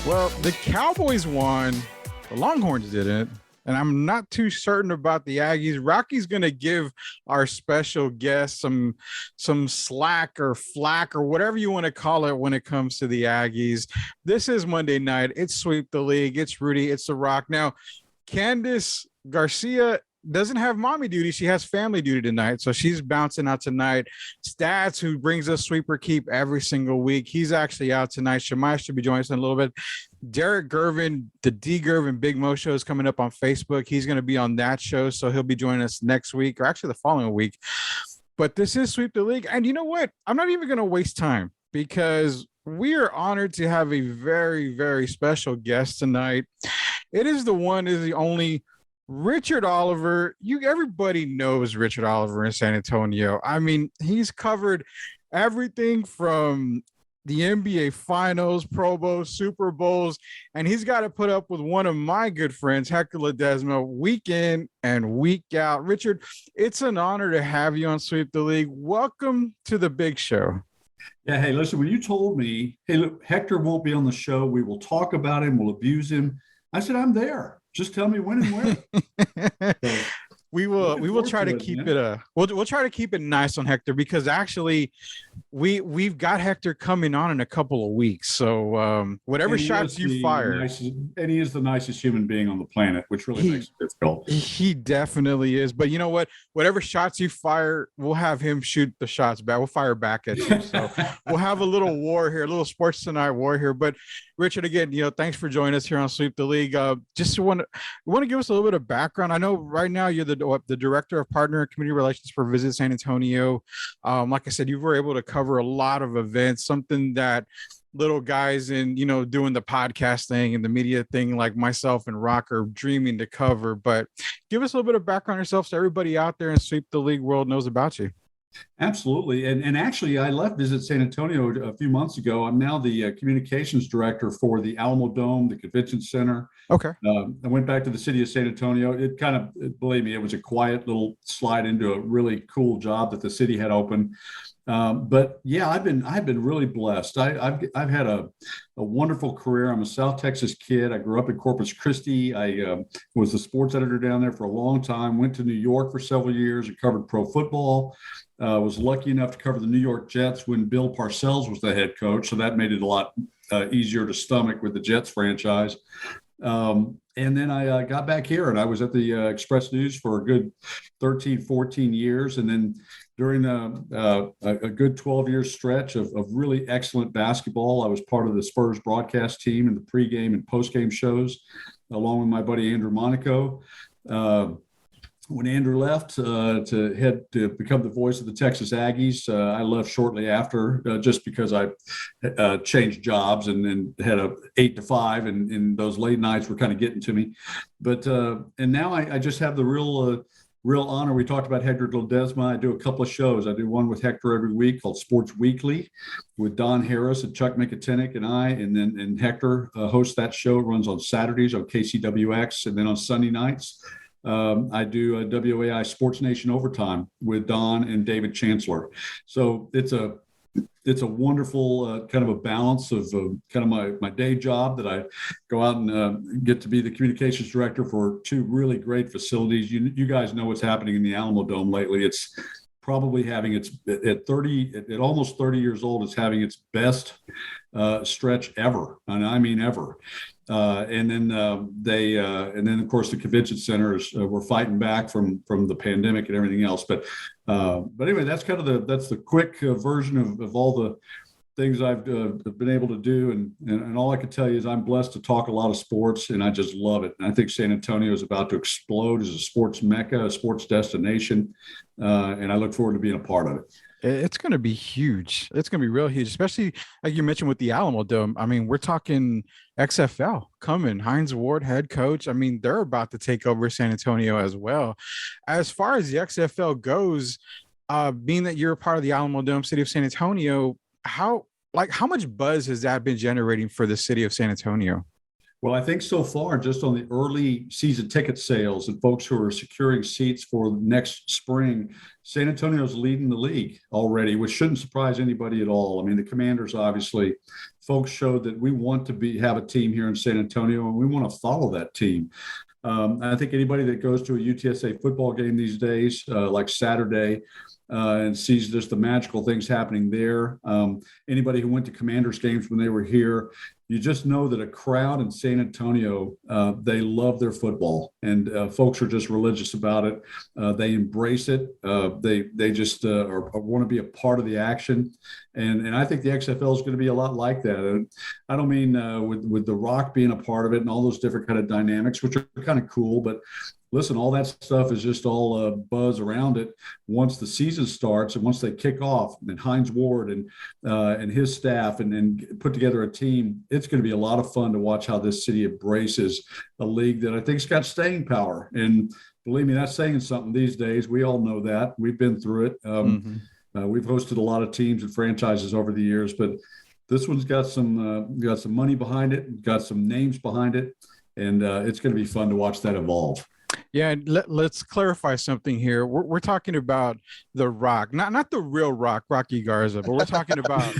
Well, the Cowboys won, the Longhorns didn't, and I'm not too certain about the Aggies. Rocky's going to give our special guest some slack or flack or whatever you want to call it when it comes to the Aggies. This is Monday night. It's Sweep the League. It's Rudy. It's The Rock. Now, Candice Garcia doesn't have mommy duty. She has family duty tonight. So she's bouncing out tonight. Stats, who brings us Sweeper Keep every single week, he's actually out tonight. Shemai should be joining us in a little bit. Derek Gervin, the D Gervin Big Mo show is coming up on Facebook. He's going to be on that show. So he'll be joining us next week, or actually the following week. But this is Sweep the League. And you know what? I'm not even going to waste time because we are honored to have a very, very special guest tonight. It is the one, is the only Richard Oliver. Everybody knows Richard Oliver in San Antonio. I mean, he's covered everything from the NBA Finals, Pro Bowls, Super Bowls, and he's got to put up with one of my good friends, Hector Ledesma, week in and week out. Richard, it's an honor to have you on Sweep the League. Welcome to the big show. Yeah, hey, listen, when you told me, hey, look, Hector won't be on the show, we will talk about him, we'll abuse him, I said, I'm there. Just tell me when and where. So, we will try to keep it we'll try to keep it nice on Hector, because actually we've got Hector coming on in a couple of weeks. So whatever shots you fire. And he is the nicest human being on the planet, which really makes it difficult. He definitely is. But you know what? Whatever shots you fire, we'll have him shoot the shots back. We'll fire back at you. So we'll have a little war here, a little Sports Tonight war here. But Richard, again, thanks for joining us here on Sweep the League. Just want to give us a little bit of background. I know right now you're the director of partner and community relations for Visit San Antonio. Like I said, you were able to cover a lot of events, something that little guys in, doing the podcast thing and the media thing like myself and Rock are dreaming to cover. But give us a little bit of background on yourself so everybody out there in Sweep the League world knows about you. Absolutely. And actually, I left Visit San Antonio a few months ago. I'm now the communications director for the Alamo Dome, the convention center. Okay. I went back to the city of San Antonio. It kind of, believe me, it was a quiet little slide into a really cool job that the city had open. But yeah, I've been really blessed. I've had a wonderful career. I'm a South Texas kid. I grew up in Corpus Christi. I was the sports editor down there for a long time. Went to New York for several years and covered pro football. Was lucky enough to cover the New York Jets when Bill Parcells was the head coach, so that made it a lot easier to stomach with the Jets franchise. And then I got back here, and I was at the Express News for a good 13, 14 years. And then during a good 12-year stretch of really excellent basketball, I was part of the Spurs broadcast team in the pregame and postgame shows, along with my buddy Andrew Monaco. When Andrew left to become the voice of the Texas Aggies, I left shortly after, just because I changed jobs and had a 8 to 5, and those late nights were kind of getting to me. But and now I just have the real honor. We talked about Hector Ledesma. I do a couple of shows. I do one with Hector every week called Sports Weekly with Don Harris and Chuck Mickatinick and I, and Hector hosts that show. It runs on Saturdays on KCWX, and then on Sunday nights I do a WAI Sports Nation Overtime with Don and David Chancellor. So it's a wonderful kind of a balance of kind of my day job that I go out and get to be the communications director for two really great facilities. You guys know what's happening in the Alamo Dome lately. It's probably having its at almost 30 years old, it's having its best stretch ever, and I mean ever. And then of course the convention centers were fighting back from the pandemic and everything else. But anyway, that's kind of that's the quick version of all the things I've been able to do. And all I can tell you is I'm blessed to talk a lot of sports, and I just love it. And I think San Antonio is about to explode as a sports mecca, a sports destination. And I look forward to being a part of it. It's going to be huge. It's going to be real huge, especially like you mentioned with the Alamo Dome. I mean, we're talking XFL coming, Hines Ward, head coach. I mean, they're about to take over San Antonio as well. As far as the XFL goes, being that you're a part of the Alamo Dome, city of San Antonio, how much buzz has that been generating for the city of San Antonio? Well, I think so far, just on the early season ticket sales and folks who are securing seats for next spring, San Antonio's leading the league already, which shouldn't surprise anybody at all. I mean, the Commanders, obviously, folks showed that we want to have a team here in San Antonio, and we want to follow that team. I think anybody that goes to a UTSA football game these days, like Saturday, and sees just the magical things happening there. Anybody who went to Commanders games when they were here, you just know that a crowd in San Antonio, they love their football, and folks are just religious about it. They embrace it. They just want to be a part of the action, and I think the XFL is going to be a lot like that. And I don't mean with The Rock being a part of it and all those different kind of dynamics, which are kind of cool, but listen, all that stuff is just all buzz around it once the season starts and once they kick off. And Hines Ward and his staff and put together a team. It's going to be a lot of fun to watch how this city embraces a league that I think's got staying power. And believe me, that's saying something these days. We all know that. We've been through it. We've hosted a lot of teams and franchises over the years, but this one's got some money behind it, got some names behind it, and it's going to be fun to watch that evolve. Yeah, let's clarify something here. We're talking about The Rock, not the real Rock, Rocky Garza, but we're talking about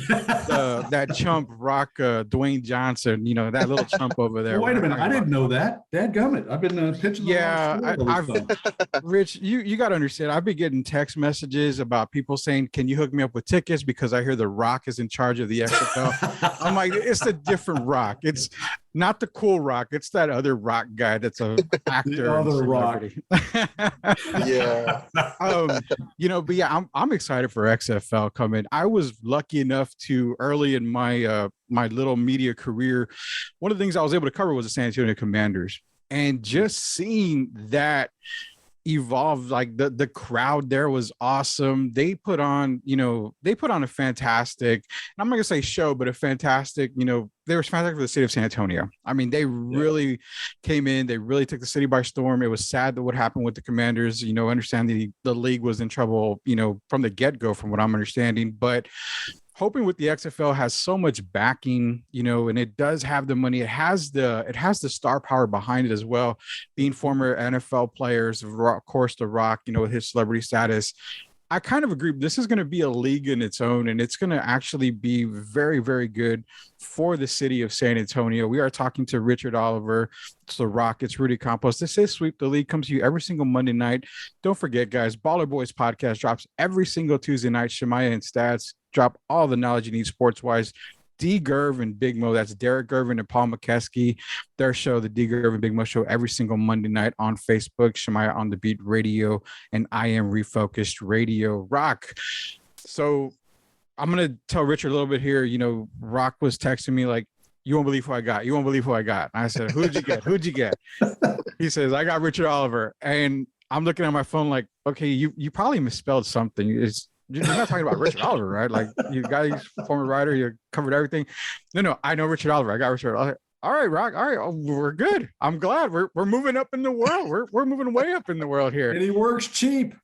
that chump Rock, Dwayne Johnson. You know, that little chump over there. Well, wait a minute, I didn't know that. Dadgummit, I've been pitching. Rich, you got to understand. I've been getting text messages about people saying, "Can you hook me up with tickets?" Because I hear The Rock is in charge of the XFL. I'm like, it's a different Rock. It's not the cool Rock. It's that other Rock guy that's a actor. The other Rock. Yeah. But yeah, I'm excited for XFL coming. I was lucky enough to early in my my little media career, one of the things I was able to cover was the San Antonio Commanders, and just seeing that evolve, like the crowd there was awesome. They put on a fantastic, I'm not gonna say show, but a fantastic, they were fantastic for the city of San Antonio. I mean, they really came in, they really took the city by storm. It was sad that what happened with the Commanders, understanding the league was in trouble, from the get-go, from what I'm understanding, but hoping with the XFL has so much backing, and it does have the money. It has the star power behind it as well. Being former NFL players, of course, The Rock, with his celebrity status, I kind of agree. This is going to be a league in its own, and it's going to actually be very, very good for the city of San Antonio. We are talking to Richard Oliver. It's The Rock. It's Rudy Campos. This is Sweep the League. Comes to you every single Monday night. Don't forget, guys, Baller Boys podcast drops every single Tuesday night. Shemaya and Stats drop all the knowledge you need sports-wise. D. Gerv and Big Mo, that's Derek Gervin and Paul McKeskey. Their show, the D. Gerv and Big Mo show, every single Monday night on Facebook, Shemaya on the Beat Radio, and I Am Refocused Radio. Rock. So I'm going to tell Richard a little bit here. Rock was texting me like, you won't believe who I got. You won't believe who I got. I said, who'd you get? Who'd you get? He says, I got Richard Oliver. And I'm looking at my phone like, okay, you probably misspelled something. You're not talking about Richard Oliver, right? Like, you guys, former writer, you covered everything. No, I know Richard Oliver. I got Richard Oliver. All right, Rock. All right, we're good. I'm glad we're moving up in the world. We're moving way up in the world here. And he works cheap.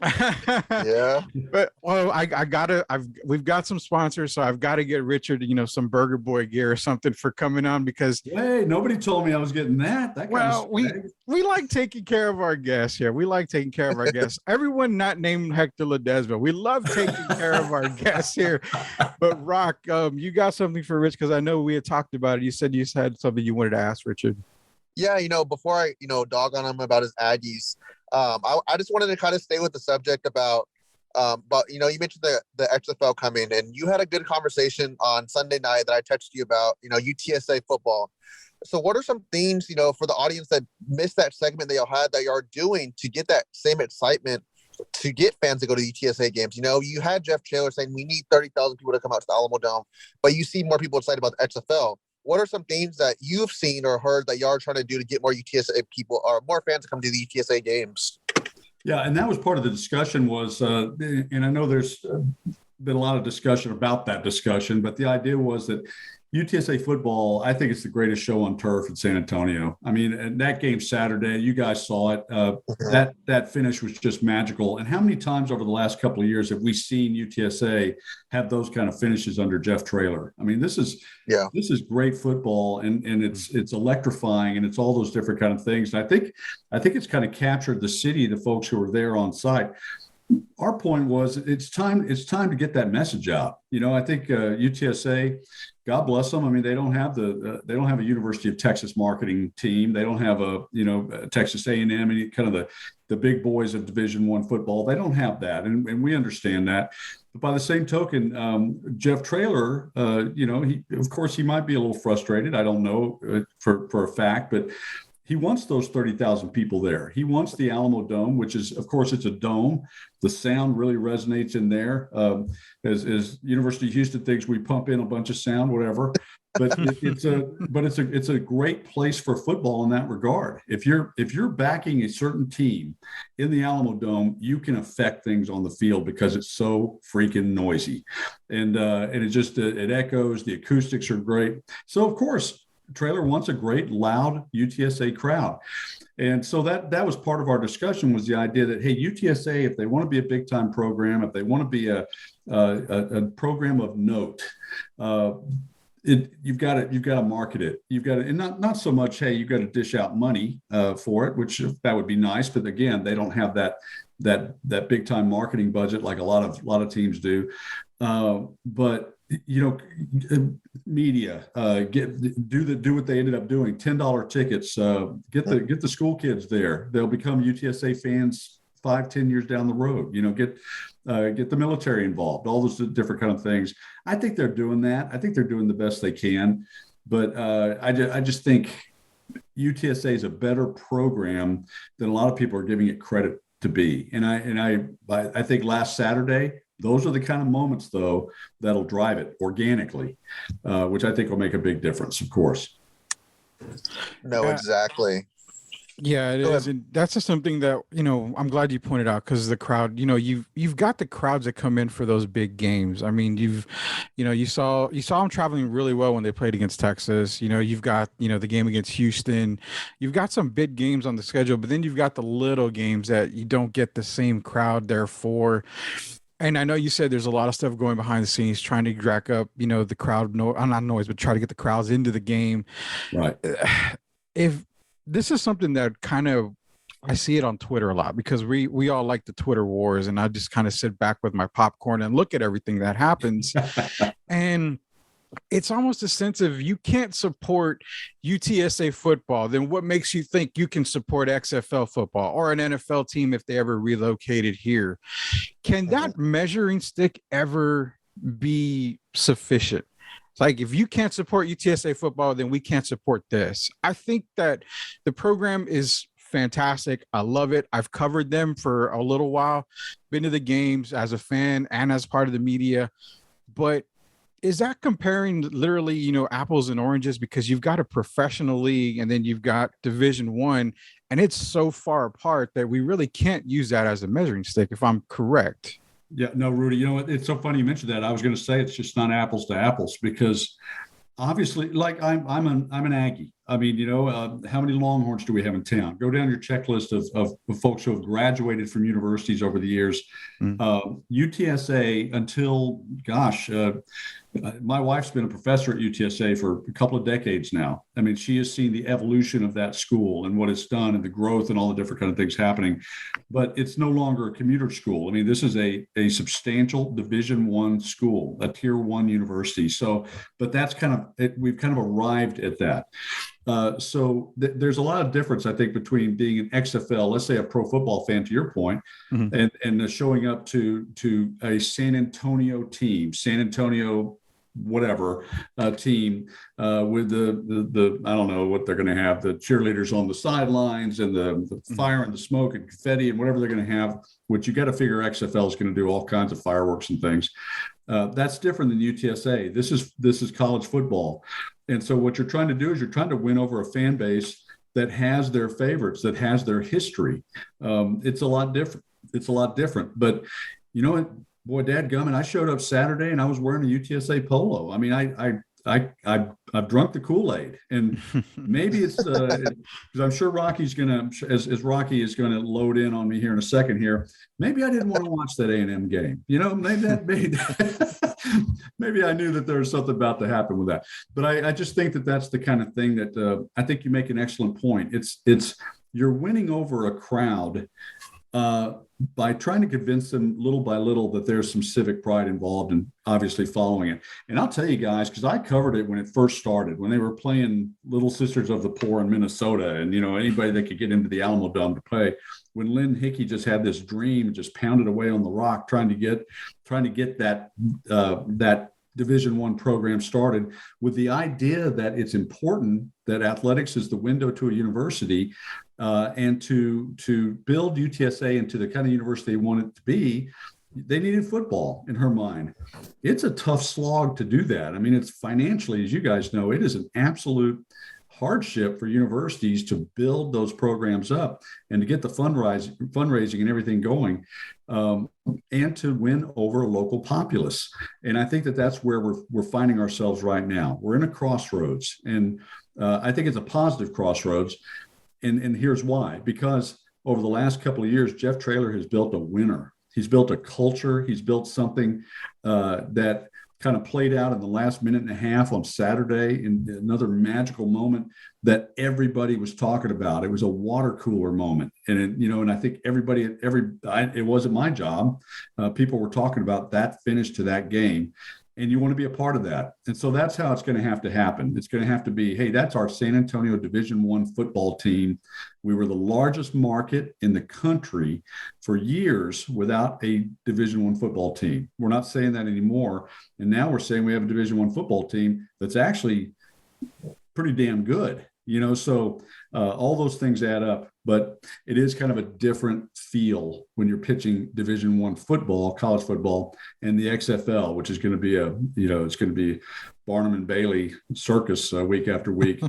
Yeah. But we've got some sponsors, so I've got to get Richard, some Burger Boy gear or something for coming on, because hey, nobody told me I was getting that. We like taking care of our guests here. We like taking care of our guests. Everyone not named Hector Ledesma. We love taking care of our guests here. But Rock, you got something for Rich, because I know we had talked about it. You said had something you wanted to ask Richard. Yeah, before I, dog on him about his Aggies, I just wanted to kind of stay with the subject about you mentioned the XFL coming, and you had a good conversation on Sunday night that I texted you about, UTSA football. So what are some things, for the audience that missed that segment that y'all had, that y'all are doing to get that same excitement to get fans to go to UTSA games? You had Jeff Taylor saying we need 30,000 people to come out to the Alamo Dome, but you see more people excited about the XFL. What are some things that you've seen or heard that y'all are trying to do to get more UTSA people or more fans to come to the UTSA games? Yeah, and that was part of the discussion was, and I know there's been a lot of discussion about that discussion, but the idea was that, UTSA football, I think it's the greatest show on turf in San Antonio. I mean, and that game Saturday, you guys saw it. That finish was just magical. And how many times over the last couple of years have we seen UTSA have those kind of finishes under Jeff Traylor? I mean, this is great football, and it's electrifying, and it's all those different kind of things. And I think it's kind of captured the city, the folks who were there on site. Our point was it's time to get that message out. I think UTSA, God bless them. I mean, they don't have a University of Texas marketing team. They don't have a Texas A&M, and kind of the big boys of Division I football. They don't have that, and we understand that. But by the same token, Jeff Traylor, he might be a little frustrated. I don't know for a fact, but he wants those 30,000 people there. He wants the Alamo Dome, which is, of course, it's a dome. The sound really resonates in there. As University of Houston thinks we pump in a bunch of sound, whatever. But it's a great place for football in that regard. If you're backing a certain team in the Alamo Dome, you can affect things on the field because it's so freaking noisy, and it echoes. The acoustics are great. So of course, Traylor wants a great, loud UTSA crowd. And so that was part of our discussion, was the idea that, hey, UTSA, if they want to be a big time program, if they want to be a program of note, you've got to market it. You've got to, and not so much, hey, you've got to dish out money for it, which that would be nice. But again, they don't have that big time marketing budget like a lot of teams do. But media, do what they ended up doing. $10 tickets. Get the school kids there. They'll become UTSA fans 5-10 years down the road. Get the military involved. All those different kind of things. I think they're doing that. I think they're doing the best they can. But I just think UTSA is a better program than a lot of people are giving it credit to be. And I think last Saturday, those are the kind of moments, though, that'll drive it organically, which I think will make a big difference, of course. No, exactly. Yeah, it is. And that's just something that, I'm glad you pointed out, because the crowd, you've got the crowds that come in for those big games. I mean, you saw them traveling really well when they played against Texas. You've got, the game against Houston. You've got some big games on the schedule, but then you've got the little games that you don't get the same crowd there for. And I know you said there's a lot of stuff going behind the scenes, trying to rack up, the crowd, not noise, but try to get the crowds into the game. Right. If this is something that kind of, I see it on Twitter a lot, because we all like the Twitter wars, and I just kind of sit back with my popcorn and look at everything that happens. And it's almost a sense of, you can't support UTSA football, then what makes you think you can support XFL football or an NFL team if they ever relocated here? Can that measuring stick ever be sufficient? It's like, if you can't support UTSA football, then we can't support this. I think that the program is fantastic. I love it. I've covered them for a little while, been to the games as a fan and as part of the media, but is that comparing literally, apples and oranges? Because you've got a professional league and then you've got Division I, and it's so far apart that we really can't use that as a measuring stick, if I'm correct. Yeah, no, Rudy, it's so funny you mentioned that. I was going to say it's just not apples to apples, because obviously, like I'm an Aggie. I mean, how many Longhorns do we have in town? Go down your checklist of folks who have graduated from universities over the years. UTSA, until, my wife's been a professor at UTSA for a couple of decades now. I mean, she has seen the evolution of that school and what it's done and the growth and all the different kind of things happening. But it's no longer a commuter school. I mean, this is a substantial Division I school, a Tier 1 university. So, but that's we've kind of arrived at that. So there's a lot of difference, I think, between being an XFL, let's say a pro football fan, to your point, and showing up to a San Antonio team, San Antonio whatever team with the I don't know what they're going to have, the cheerleaders on the sidelines and the fire and the smoke and confetti and whatever they're going to have, which you got to figure XFL is going to do all kinds of fireworks and things. That's different than UTSA. This is college football. And so what you're trying to do is you're trying to win over a fan base that has their favorites, that has their history. It's a lot different. But you know what, boy, dadgummit, I showed up Saturday and I was wearing a UTSA polo. I mean, I I've drunk the Kool-Aid, and maybe it's because I'm sure Rocky's gonna, as Rocky is gonna load in on me here in a second here. Maybe I didn't want to watch that A&M game. Maybe that made maybe I knew that there was something about to happen with that. But I just think that that's the kind of thing that I think you make an excellent point. It's you're winning over a crowd by trying to convince them little by little that there's some civic pride involved and obviously following it. And I'll tell you guys, because I covered it when it first started, when they were playing Little Sisters of the Poor in Minnesota, and anybody that could get into the Alamo Dome to play. When Lynn Hickey just had this dream, just pounded away on the rock, trying to get that Division I program started, with the idea that it's important that athletics is the window to a university, and to build UTSA into the kind of university they want it to be, they needed football in her mind. It's a tough slog to do that. I mean, it's financially, as you guys know, it is an absolute hardship for universities to build those programs up and to get the fundraising and everything going, and to win over a local populace. And I think that that's where we're finding ourselves right now. We're in a crossroads, and I think it's a positive crossroads. And here's why: because over the last couple of years, Jeff Traylor has built a winner. He's built a culture. He's built something that kind of played out in the last minute and a half on Saturday, in another magical moment that everybody was talking about. It was a water cooler moment. And, and I think it wasn't my job. People were talking about that finish to that game. And you want to be a part of that. And so that's how it's going to happen. It's going to have to be, hey, that's our San Antonio Division I football team. We were the largest market in the country for years without a Division I football team. We're not saying that anymore. And now we're saying we have a Division I football team that's actually pretty damn good. So all those things add up, but it is kind of a different feel when you're pitching Division I football, college football, and the XFL, which is going to be it's going to be Barnum and Bailey circus week after week,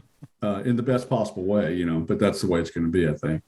in the best possible way, but that's the way it's going to be, I think.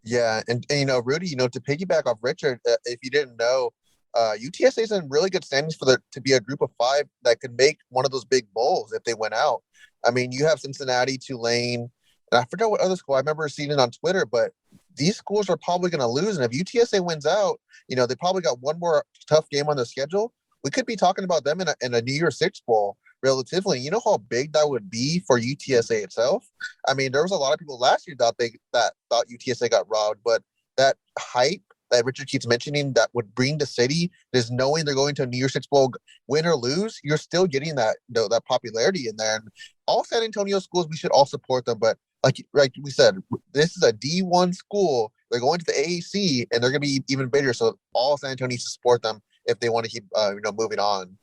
Yeah. And Rudy, to piggyback off Richard, if you didn't know, UTSA is in really good standings to be a group of 5 that could make one of those big bowls if they went out. I mean, you have Cincinnati, Tulane, and I forgot what other school. I remember seeing it on Twitter, but these schools are probably going to lose. And if UTSA wins out, they probably got one more tough game on the schedule. We could be talking about them in a New Year's Six bowl relatively. You know how big that would be for UTSA itself? I mean, there was a lot of people last year that thought UTSA got robbed, but that hype that Richard keeps mentioning that would bring the city is knowing they're going to a New Year's Six bowl, win or lose, you're still getting that that popularity in there. And all San Antonio schools, we should all support them. But like we said, this is a D1 school. They're going to the AAC, and they're going to be even bigger. So all San Antonio needs to support them if they want to keep moving on.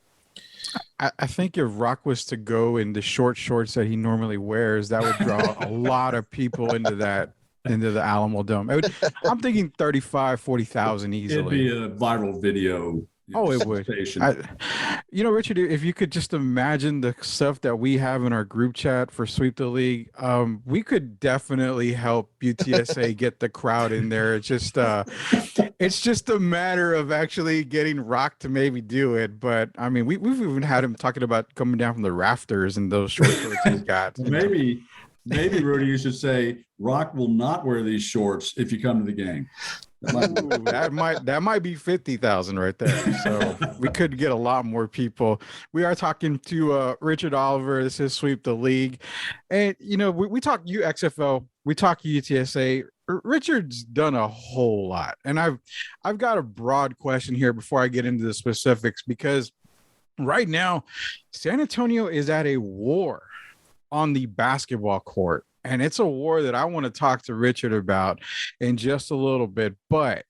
I think if Rock was to go in the short shorts that he normally wears, that would draw a lot of people into the Alamo Dome. I'm thinking 40,000 easily. It'd be a viral video. Oh, it would. Richard, if you could just imagine the stuff that we have in our group chat for Sweep the League, we could definitely help UTSA get the crowd in there. It's just a matter of actually getting Rock to maybe do it. But I mean, we've even had him talking about coming down from the rafters in those short shorts he's got. Maybe, Rudy, you should say Rock will not wear these shorts if you come to the game. That might be 50,000 right there. So we could get a lot more people. We are talking to Richard Oliver. This is Sweep the League, and we talk XFL, we talk UTSA. Richard's done a whole lot, and I've got a broad question here before I get into the specifics, because right now San Antonio is at a war on the basketball court. And it's a war that I want to talk to Richard about in just a little bit. But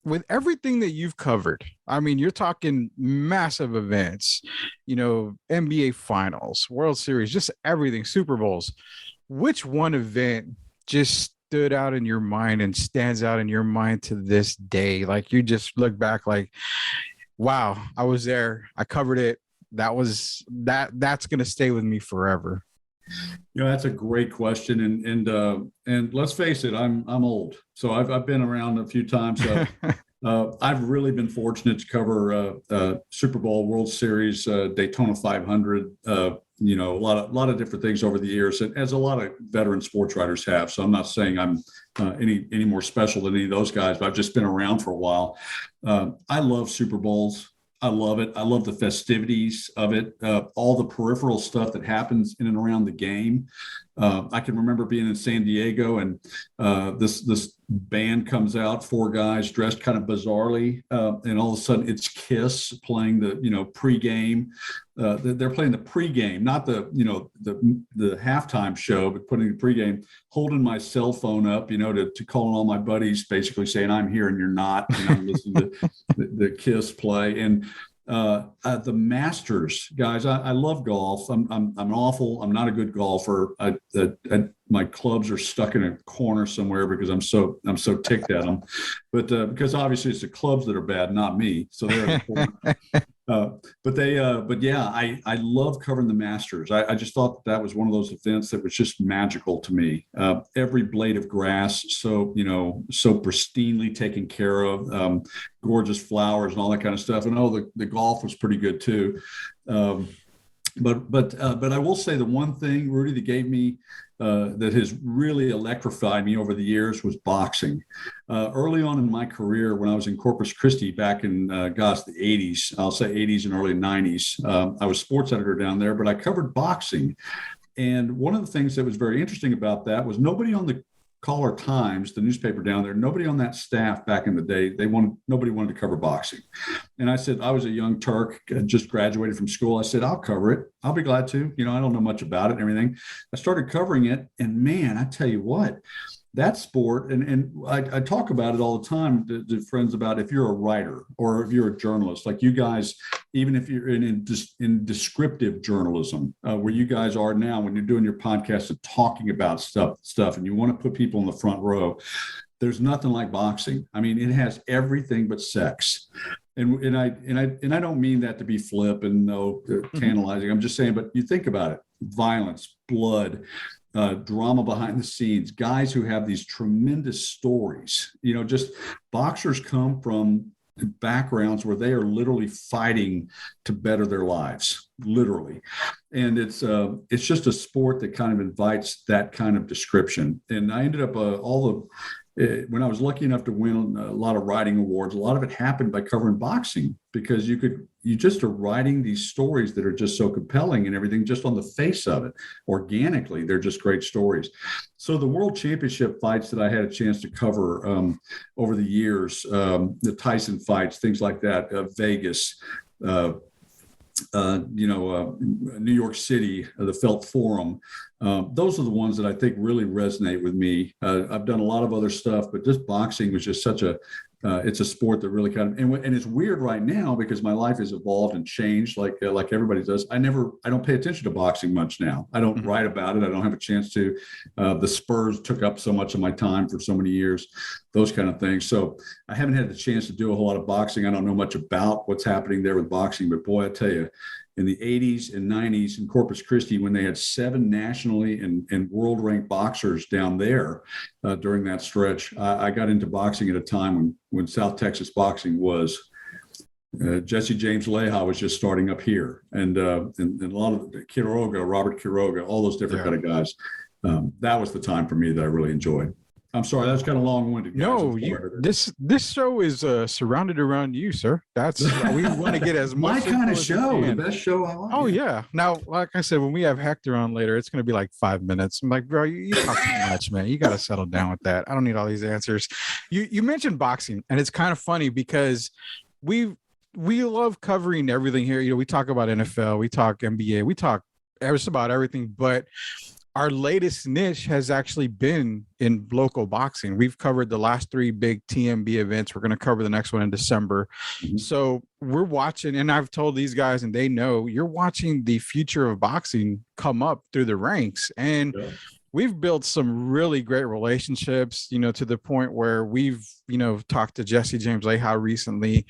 with everything that you've covered, I mean, you're talking massive events, NBA Finals, World Series, just everything, Super Bowls. Which one event just stood out in your mind and stands out in your mind to this day? Like, you just look back like, wow, I was there. I covered it. That's going to stay with me forever. That's a great question, and let's face it, I'm old, so I've been around a few times. I've really been fortunate to cover Super Bowl, World Series, Daytona 500. A lot of different things over the years, and as a lot of veteran sports writers have. So I'm not saying I'm any more special than any of those guys, but I've just been around for a while. I love Super Bowls. I love it. I love the festivities of it, all the peripheral stuff that happens in and around the game. I can remember being in San Diego, and this band comes out, four guys dressed kind of bizarrely, and all of a sudden it's Kiss playing the pregame. They're playing the pregame, not the halftime show, but putting the pregame. Holding my cell phone up, to calling all my buddies, basically saying I'm here and you're not. And I'm listening to the Kiss play. And the Masters, guys, I love golf. I'm not a good golfer. My clubs are stuck in a corner somewhere because I'm so ticked at them. But because obviously it's the clubs that are bad, not me. So they're in the corner. But yeah, I love covering the Masters. I just thought that was one of those events that was just magical to me. Every blade of grass, so pristinely taken care of, gorgeous flowers and all that kind of stuff. And the golf was pretty good too. But I will say the one thing, Rudy, that gave me that has really electrified me over the years was boxing. Early on in my career, when I was in Corpus Christi back in, the 80s, I'll say 80s and early 90s, I was sports editor down there, but I covered boxing. And one of the things that was very interesting about that was nobody on the Caller Times, the newspaper down there, nobody on that staff back in the day, nobody wanted to cover boxing. And I said, I was a young Turk, just graduated from school. I said, I'll cover it. I'll be glad to. I don't know much about it and everything. I started covering it, and man, I tell you what, that sport, and I talk about it all the time to friends about if you're a writer or if you're a journalist, like you guys, even if you're in descriptive journalism, where you guys are now when you're doing your podcast and talking about stuff, and you want to put people in the front row, there's nothing like boxing. I mean, it has everything but sex. And I don't mean that to be flip and tantalizing. I'm just saying, but you think about it: violence, blood, drama behind the scenes, guys who have these tremendous stories. Just boxers come from backgrounds where they are literally fighting to better their lives, literally. And it's just a sport that kind of invites that kind of description. And I ended up when I was lucky enough to win a lot of writing awards, a lot of it happened by covering boxing, because you just are writing these stories that are just so compelling and everything, just on the face of it. Organically, they're just great stories. So the World Championship fights that I had a chance to cover over the years, the Tyson fights, things like that, Vegas, New York City, the Felt Forum. Those are the ones that I think really resonate with me. I've done a lot of other stuff, but this boxing was just such it's a sport that really kind of, and it's weird right now because my life has evolved and changed like everybody does. I don't pay attention to boxing much now. I don't write about it. I don't have a chance to. The Spurs took up so much of my time for so many years, those kind of things. So I haven't had the chance to do a whole lot of boxing. I don't know much about what's happening there with boxing, but boy, I tell you, in the 80s and 90s in Corpus Christi, when they had 7 nationally and world ranked boxers down there during that stretch, I got into boxing at a time when South Texas boxing was. Jesse James Leha was just starting up here, and a lot of Robert Quiroga, all those different kind of guys. That was the time for me that I really enjoyed. I'm sorry, that's kind of long-winded. No, this show is surrounded around you, sir. We want to get as much. My kind of show, the best show I like. Oh yeah. Now, like I said, when we have Hector on later, it's going to be like 5 minutes. I'm like, bro, you talk too much, man. You got to settle down with that. I don't need all these answers. You mentioned boxing, and it's kind of funny because we love covering everything here. We talk about NFL, we talk NBA, we talk just about everything, but our latest niche has actually been in local boxing. We've covered the last 3 big TMB events. We're going to cover the next one in December. Mm-hmm. So we're watching, and I've told these guys, and they know, you're watching the future of boxing come up through the ranks. And we've built some really great relationships, to the point where we've, talked to Jesse James Leha recently.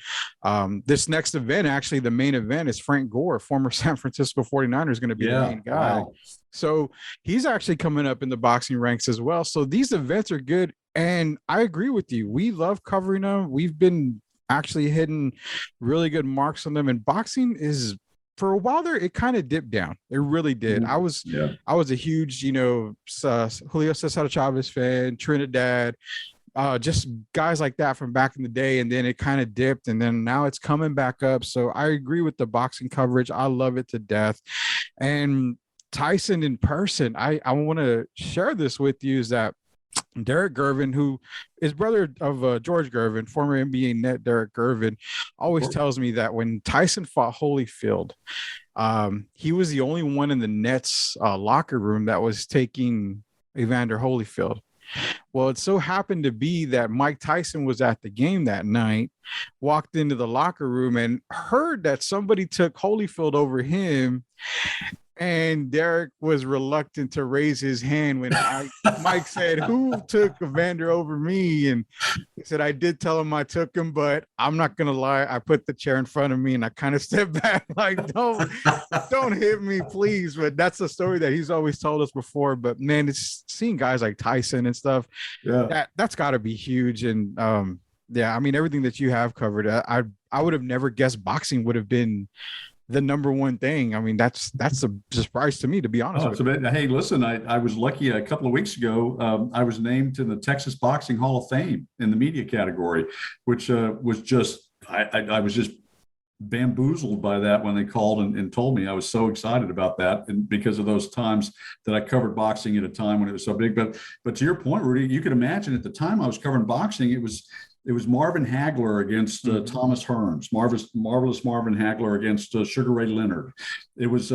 This next event, actually, the main event is Frank Gore, former San Francisco 49er, is going to be the main guy. Wow. So he's actually coming up in the boxing ranks as well. So these events are good. And I agree with you. We love covering them. We've been actually hitting really good marks on them. And boxing is, for a while there, it kind of dipped down. It really did. Mhm. Yeah. I was a huge, Julio Cesar Chavez fan, Trinidad, just guys like that from back in the day. And then it kind of dipped, and then now it's coming back up. So I agree with the boxing coverage. I love it to death. And Tyson in person, I want to share this with you, is that Derek Gervin, who is brother of George Gervin, former NBA net Derek Gervin, always tells me that when Tyson fought Holyfield, he was the only one in the Nets locker room that was taking Evander Holyfield. Well, it so happened to be that Mike Tyson was at the game that night, walked into the locker room and heard that somebody took Holyfield over him. And Derek was reluctant to raise his hand when Mike said, "Who took Evander over me?" And he said, "I did tell him I took him, but I'm not gonna lie. I put the chair in front of me and I kind of stepped back, like, don't hit me, please." But that's a story that he's always told us before. But man, it's seeing guys like Tyson and stuff. Yeah. That's got to be huge. And yeah, I mean, everything that you have covered, I would have never guessed boxing would have been the number one thing. I mean, that's a surprise to me, to be honest with you. Hey, listen, I was lucky a couple of weeks ago. I was named to the Texas Boxing Hall of Fame in the media category, which was just, I was just bamboozled by that when they called and told me. I was so excited about that, and because of those times that I covered boxing at a time when it was so big. But to your point, Rudy, you could imagine at the time I was covering boxing, it was Marvin Hagler against Thomas Hearns, marvelous Marvin Hagler against Sugar Ray Leonard. It was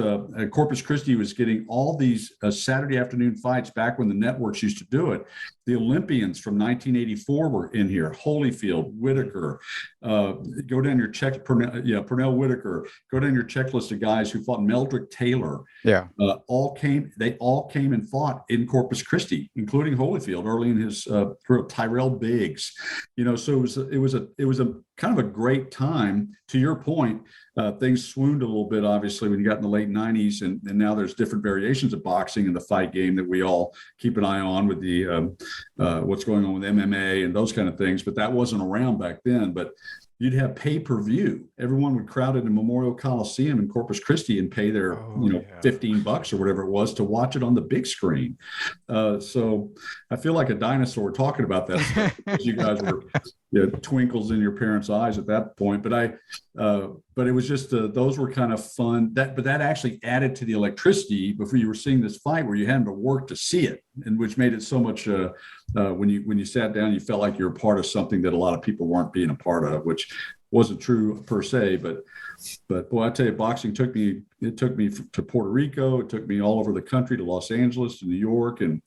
Corpus Christi was getting all these Saturday afternoon fights back when the networks used to do it. The Olympians from 1984 were in here. Holyfield, Whitaker, go down your Pernell Whitaker. Go down your checklist of guys who fought. Meldrick Taylor. Yeah, they all came and fought in Corpus Christi, including Holyfield early in his career. Tyrell Biggs, so it was a kind of a great time. To your point, things swooned a little bit, obviously, when you got in the late 90s, and now there's different variations of boxing and the fight game that we all keep an eye on with the what's going on with MMA and those kind of things. But that wasn't around back then. But you'd have pay-per-view. Everyone would crowd into Memorial Coliseum in Corpus Christi and pay their $15 or whatever it was to watch it on the big screen. So I feel like a dinosaur talking about that stuff, because you guys were twinkles in your parents' eyes at that point. But it was just those were kind of fun. But that actually added to the electricity before you were seeing this fight, where you had to work to see it, and which made it so much. When you sat down, you felt like you were part of something that a lot of people weren't being a part of, which wasn't true per se. But boy, I tell you, boxing took me to Puerto Rico. It took me all over the country, to Los Angeles, to New York, and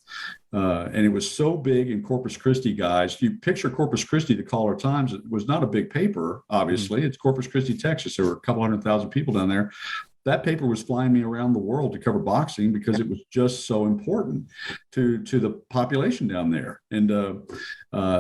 it was so big in Corpus Christi, guys. You picture Corpus Christi, the Caller Times. It was not a big paper, obviously. It's Corpus Christi, Texas. There were a couple 100,000 people down there. That paper was flying me around the world to cover boxing, because it was just so important to the population down there. And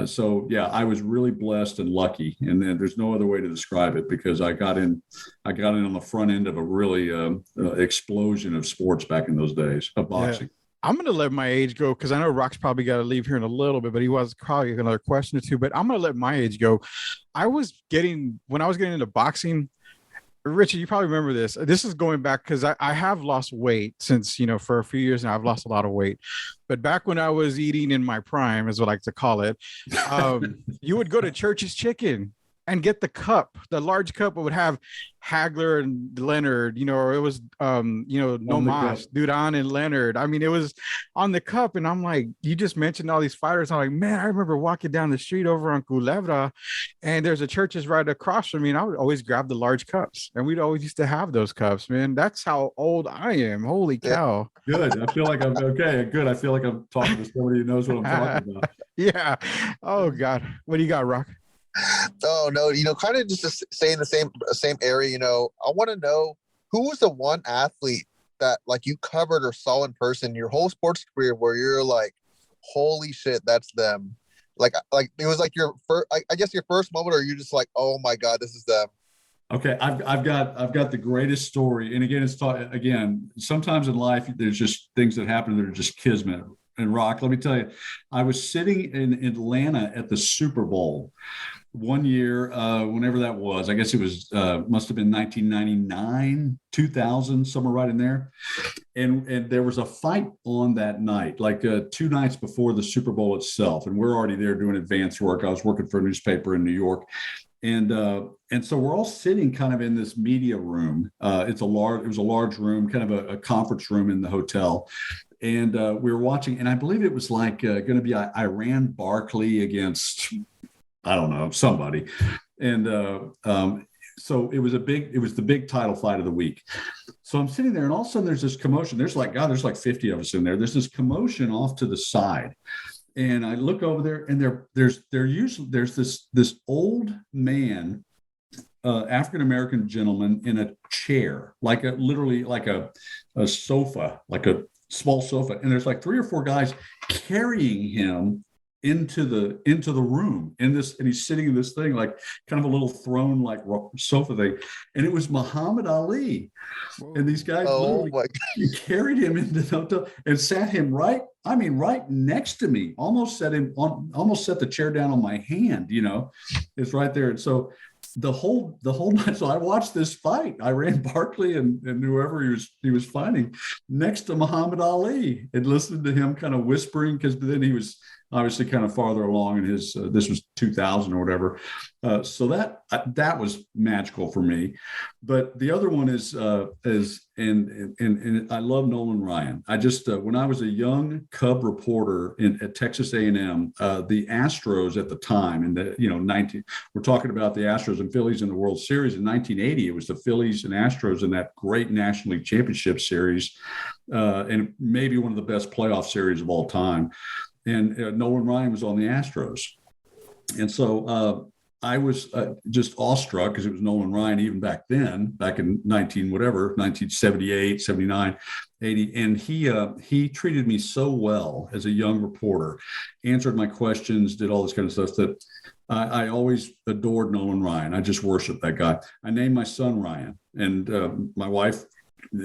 so, yeah, I was really blessed and lucky. And then there's no other way to describe it, because I got in on the front end of a really explosion of sports back in those days of boxing. Yeah. I'm going to let my age go, because I know Rock's probably got to leave here in a little bit, but he was probably another question or two. But I'm going to let my age go. When I was getting into boxing, Richa, you probably remember this. This is going back, because I have lost weight since, for a few years now. I've lost a lot of weight. But back when I was eating in my prime, is what I like to call it, you would go to Church's Chicken and get the cup, the large cup. It would have Hagler and Leonard, or it was, Nomas, Duran and Leonard. I mean, it was on the cup. And I'm like, you just mentioned all these fighters. I'm like, man, I remember walking down the street over on Culebra, and there's a Church's right across from me. And I would always grab the large cups, and we'd always used to have those cups, man. That's how old I am. Holy cow. Good. I feel like I'm okay. Good. I feel like I'm talking to somebody who knows what I'm talking about. Yeah. Oh God. What do you got, Rock? Oh no, kind of just to stay in the same area. I want to know, who was the one athlete that like you covered or saw in person your whole sports career where you're like, holy shit, that's them. Like it was like your first, I guess your first moment, or you're just like, oh my God, this is them. Okay, I've got the greatest story, and again, sometimes in life there's just things that happen that are just kismet. And Rock, let me tell you, I was sitting in Atlanta at the Super Bowl one year, whenever that was. I guess it was must have been 1999, 2000, somewhere right in there. And there was a fight on that night, like 2 nights before the Super Bowl itself. And we're already there doing advance work. I was working for a newspaper in New York. And so we're all sitting kind of in this media room. It was a large room, kind of a conference room in the hotel. And we were watching, and I believe it was like going to be Iran Barkley against, I don't know, somebody. And so it was the big title fight of the week. So I'm sitting there, and all of a sudden there's this commotion. There's like 50 of us in there. There's this commotion off to the side. And I look over there, and there's this old man, African-American gentleman in a chair, literally like a sofa, like a small sofa. And there's like 3 or 4 guys carrying him into the room and he's sitting in this thing, like kind of a little throne, like sofa thing. And it was Muhammad Ali. Whoa. And these guys carried him into the hotel and sat him right next to me, almost set the chair down on my hand, it's right there. And so the whole night, so I watched this fight, Iran Barkley and whoever he was fighting, next to Muhammad Ali, and listened to him kind of whispering, because then he was obviously kind of farther along in his this was 2000 or whatever. So that was magical for me. But the other one is and I love Nolan Ryan. I just when I was a young Cub reporter at Texas A&M, the Astros at the time, and we're talking about the Astros and Phillies in the World Series in 1980. It was the Phillies and Astros in that great National League Championship Series, and maybe one of the best playoff series of all time. And Nolan Ryan was on the Astros. And so I was just awestruck, because it was Nolan Ryan even back then, back in 1978, 79, 80. And he treated me so well as a young reporter, answered my questions, did all this kind of stuff, that I always adored Nolan Ryan. I just worshiped that guy. I named my son Ryan, and my wife,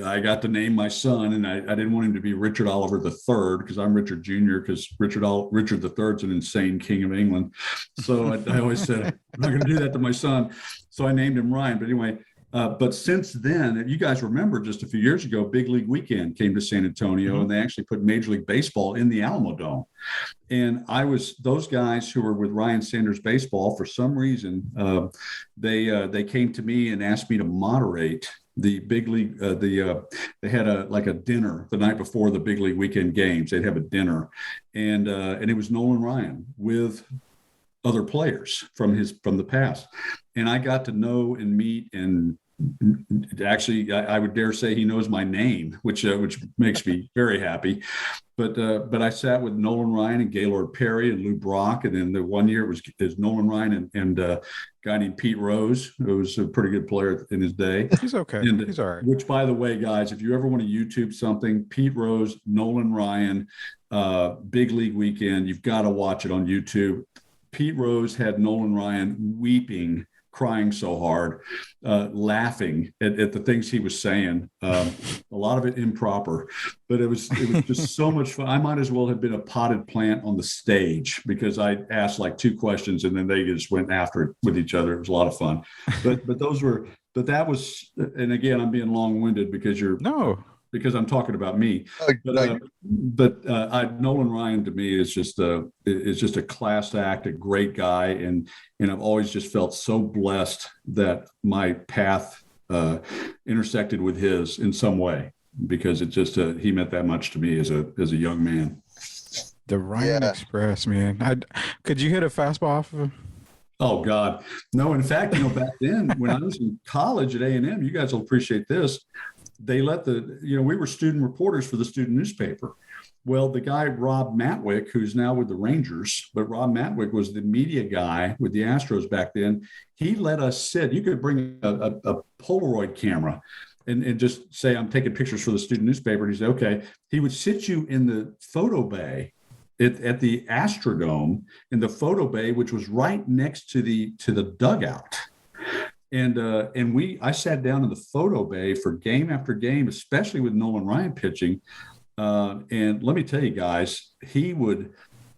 I got to name my son, and I didn't want him to be Richard Oliver III, because I'm Richard Jr., because Richard III is an insane king of England. So I always said, I'm not going to do that to my son. So I named him Ryan. But anyway, but since then, if you guys remember, just a few years ago, Big League Weekend came to San Antonio, and they actually put Major League Baseball in the Alamo Dome. And I was those guys who were with Ryan Sanders Baseball, for some reason, they came to me and asked me to moderate the big league. They had a dinner the night before the Big League Weekend games. They'd have a dinner, and it was Nolan Ryan with other players from the past, and I got to know and meet, and actually I would dare say he knows my name, which makes me very happy. But I sat with Nolan Ryan and Gaylord Perry and Lou Brock, and then the one year it was Nolan Ryan and a guy named Pete Rose, who was a pretty good player in his day. He's okay. He's all right. Which, by the way, guys, if you ever want to YouTube something, Pete Rose, Nolan Ryan, Big League Weekend, you've got to watch it on YouTube. Pete Rose had Nolan Ryan weeping, crying so hard, laughing at the things he was saying. A lot of it improper, but it was just so much fun. I might as well have been a potted plant on the stage, because I asked like 2 questions and then they just went after it with each other. It was a lot of fun. But that was, and again, I'm being long-winded because I'm talking about me. But Nolan Ryan to me is just a class act, a great guy, and I've always just felt so blessed that my path intersected with his in some way, because it just he meant that much to me as a young man. The Ryan Express, man. Could you hit a fastball off of him? Oh God, no. In fact, back then when I was in college at A&M, you guys will appreciate this. They let we were student reporters for the student newspaper. Well, the guy, Rob Matwick, who's now with the Rangers, but Rob Matwick was the media guy with the Astros back then. He let us sit. You could bring a Polaroid camera and just say, I'm taking pictures for the student newspaper. And he'd say, okay. He would sit you in the photo bay at the Astrodome, in the photo bay, which was right next to the dugout. And I sat down in the photo bay for game after game, especially with Nolan Ryan pitching, And let me tell you guys, he would.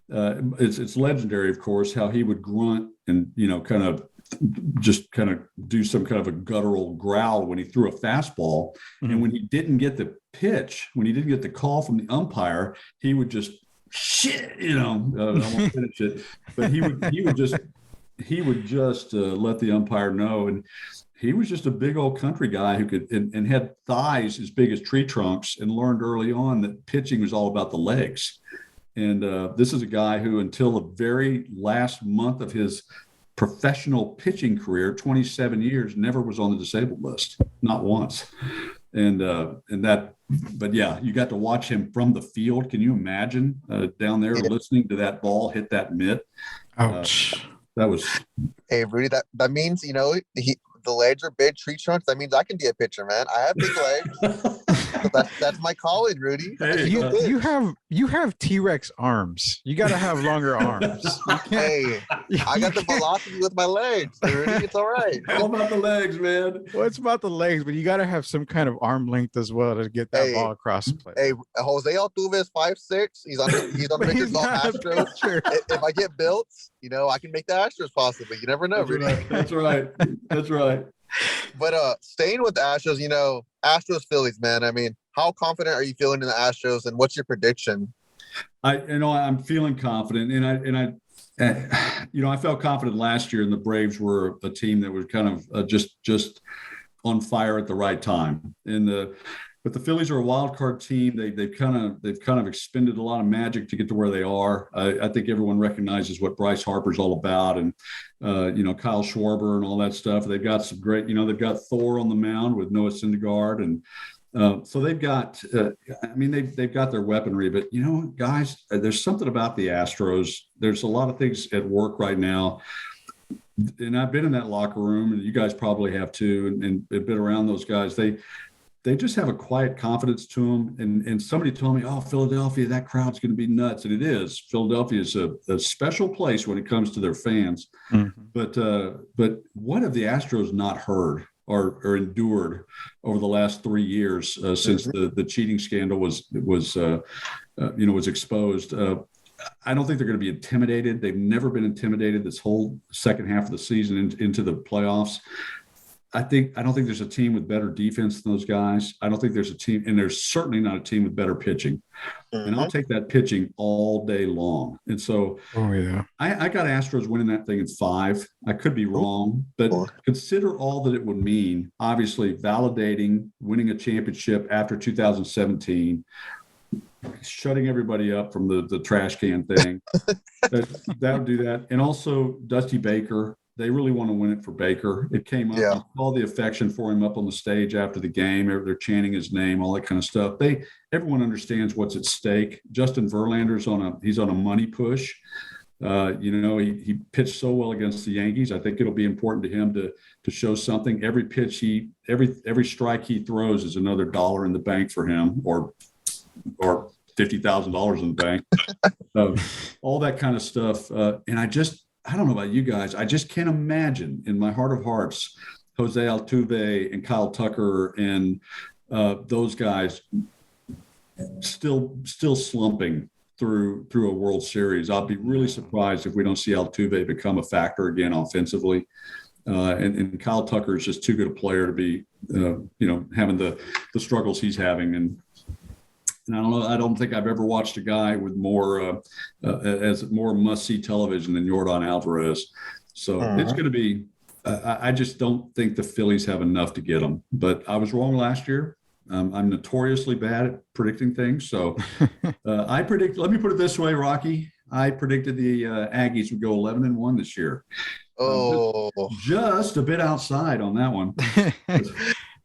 It's legendary, of course, how he would grunt and kind of do some kind of a guttural growl when he threw a fastball. Mm-hmm. And when he didn't get the pitch, when he didn't get the call from the umpire, he would just shit, I won't finish it, but he would just let the umpire know. And he was just a big old country guy who could and had thighs as big as tree trunks, and learned early on that pitching was all about the legs. And this is a guy who, until the very last month of his professional pitching career, 27 years, never was on the disabled list, not once. But yeah, you got to watch him from the field. Can you imagine down there listening to that ball hit that mitt? Ouch. That was. Hey, Rudy, that means, the legs are big tree trunks. That means I can be a pitcher, man. I have big legs. That's my calling, Rudy. Hey, you have T-Rex arms. You got to have longer arms. Hey, I got the velocity with my legs, Rudy. It's all right. All about the legs, man. Well, it's about the legs, but you got to have some kind of arm length as well to get that ball across the plate. Hey, Jose Altuve is 5'6". He's on the Richards Astros. If I get built, I can make the Astros possibly. You never know, Rudy. That's right. That's right. But staying with the Astros, Astros Phillies, man. I mean, how confident are you feeling in the Astros, and what's your prediction? I'm feeling confident, and I felt confident last year, and the Braves were a team that was kind of just on fire at the right time. But the Phillies are a wild card team. They've kind of expended a lot of magic to get to where they are. I think everyone recognizes what Bryce Harper's all about, and Kyle Schwarber and all that stuff. They've got some great. They've got Thor on the mound with Noah Syndergaard, and so they've got. They've got their weaponry. But guys, there's something about the Astros. There's a lot of things at work right now. And I've been in that locker room, and you guys probably have too, and been around those guys. They just have a quiet confidence to them. And somebody told me, Philadelphia, that crowd's going to be nuts. And it is. Philadelphia is a special place when it comes to their fans. Mm-hmm. But what have the Astros not heard or endured over the last 3 years since the cheating scandal was exposed? I don't think they're going to be intimidated. They've never been intimidated this whole second half of the season into the playoffs. I don't think there's a team with better defense than those guys. I don't think there's a team, and there's certainly not a team with better pitching. Mm-hmm. And I'll take that pitching all day long. And so I got Astros winning that thing in 5. I could be wrong, but consider all that it would mean. Obviously, validating, winning a championship after 2017, shutting everybody up from the trash can thing. that would do that. And also Dusty Baker. They really want to win it for Baker. It came up, all the affection for him up on the stage after the game. They're chanting his name, all that kind of stuff. Everyone understands what's at stake. Justin Verlander's on a money push. He pitched so well against the Yankees. I think it'll be important to him to show something. Every pitch every strike he throws is another dollar in the bank for him, or $50,000 in the bank. All that kind of stuff. And I don't know about you guys. I just can't imagine in my heart of hearts, Jose Altuve and Kyle Tucker and those guys still slumping through a World Series. I'll be really surprised if we don't see Altuve become a factor again offensively. And Kyle Tucker is just too good a player to be, having the struggles he's having. And I don't know. I don't think I've ever watched a guy with more must-see television than Yordan Alvarez. So it's going to be. I just don't think the Phillies have enough to get them. But I was wrong last year. I'm notoriously bad at predicting things. So I predict. Let me put it this way, Rocky. I predicted the Aggies would go 11-1 this year. Just a bit outside on that one.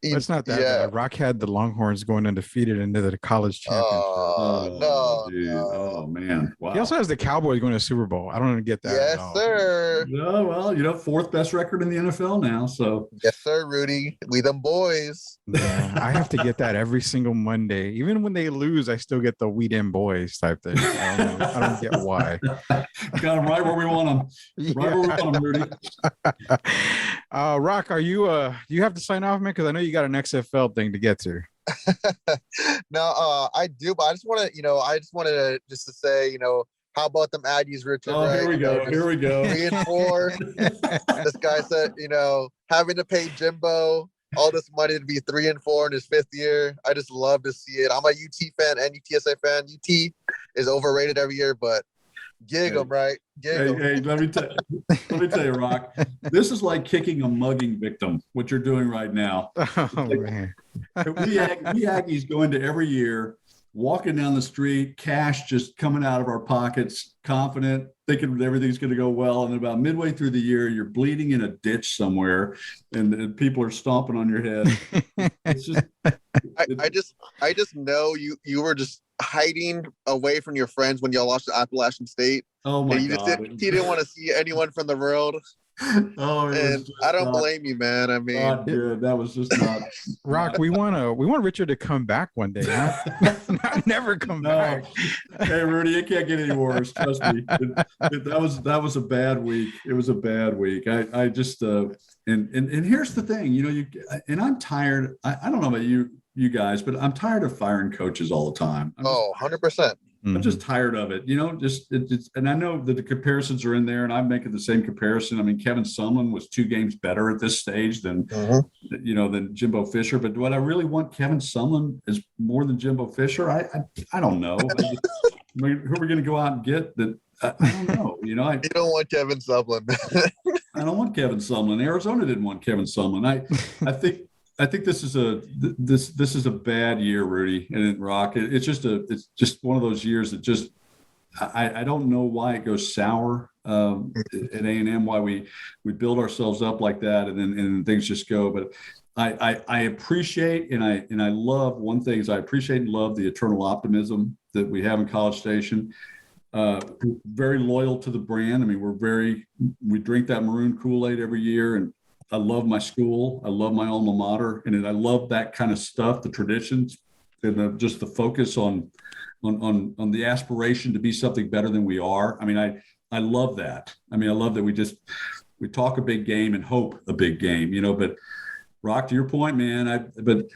It's not that bad. Rock had the Longhorns going undefeated into the college championship. Oh, man. Wow. He also has the Cowboys going to Super Bowl. I don't get that. Yes, sir. No, well, 4th best record in the NFL now. So yes, sir, Rudy. We them boys. Yeah, I have to get that every single Monday. Even when they lose, I still get the "We them boys" type thing. I don't get why. Got them right where we want them. Right where we want them, Rudy. Rock, are you you have to sign off, man? Because I know you got an XFL thing to get to. No, I do, but I just want to, just to say, how about them Aggies, Richard? Oh, right? here we go. Here we go. 3-4. This guy said, having to pay Jimbo all this money to be 3-4 in his 5th year. I just love to see it. I'm a UT fan and UTSA fan. UT is overrated every year, but gig them, right? Hey, let me tell you, Rock. This is like kicking a mugging victim. What you're doing right now. Oh, man. We Aggies go into every year, walking down the street, cash just coming out of our pockets, confident, thinking that everything's going to go well. And about midway through the year, you're bleeding in a ditch somewhere, and people are stomping on your head. It's just, I just know you were just hiding away from your friends when y'all lost to Appalachian State. Oh my God! You didn't want to see anyone from the road. And I don't blame you, man. I mean, not good. That was just not. Rock, we want Richard to come back one day. Not never come back. Hey, Rudy, it can't get any worse. Trust me. That was a bad week. It was a bad week. I just and here's the thing, and I'm tired. I don't know about you guys, but I'm tired of firing coaches all the time. 100%. I'm just tired of it, and I know that the comparisons are in there, and I'm making the same comparison. I mean, Kevin Sumlin was 2 games better at this stage than Jimbo Fisher. But do I really want Kevin Sumlin as more than Jimbo Fisher? I don't know. Who are we going to go out and get that? I don't know. You don't want Kevin Sumlin. I don't want Kevin Sumlin. Arizona didn't want Kevin Sumlin. I think this is a bad year, Rudy and Rock. It's just one of those years that just I don't know why it goes sour at A&M, why we build ourselves up like that and then things just go. But I appreciate and I love one thing is I appreciate and love the eternal optimism that we have in College Station. Very loyal to the brand. I mean, we drink that maroon Kool-Aid every year, and I love my school. I love my alma mater, and I love that kind of stuff, the traditions, and just the focus on the aspiration to be something better than we are. I mean, I love that. I mean, I love that we talk a big game and hope a big game, But Rock, to your point, man. But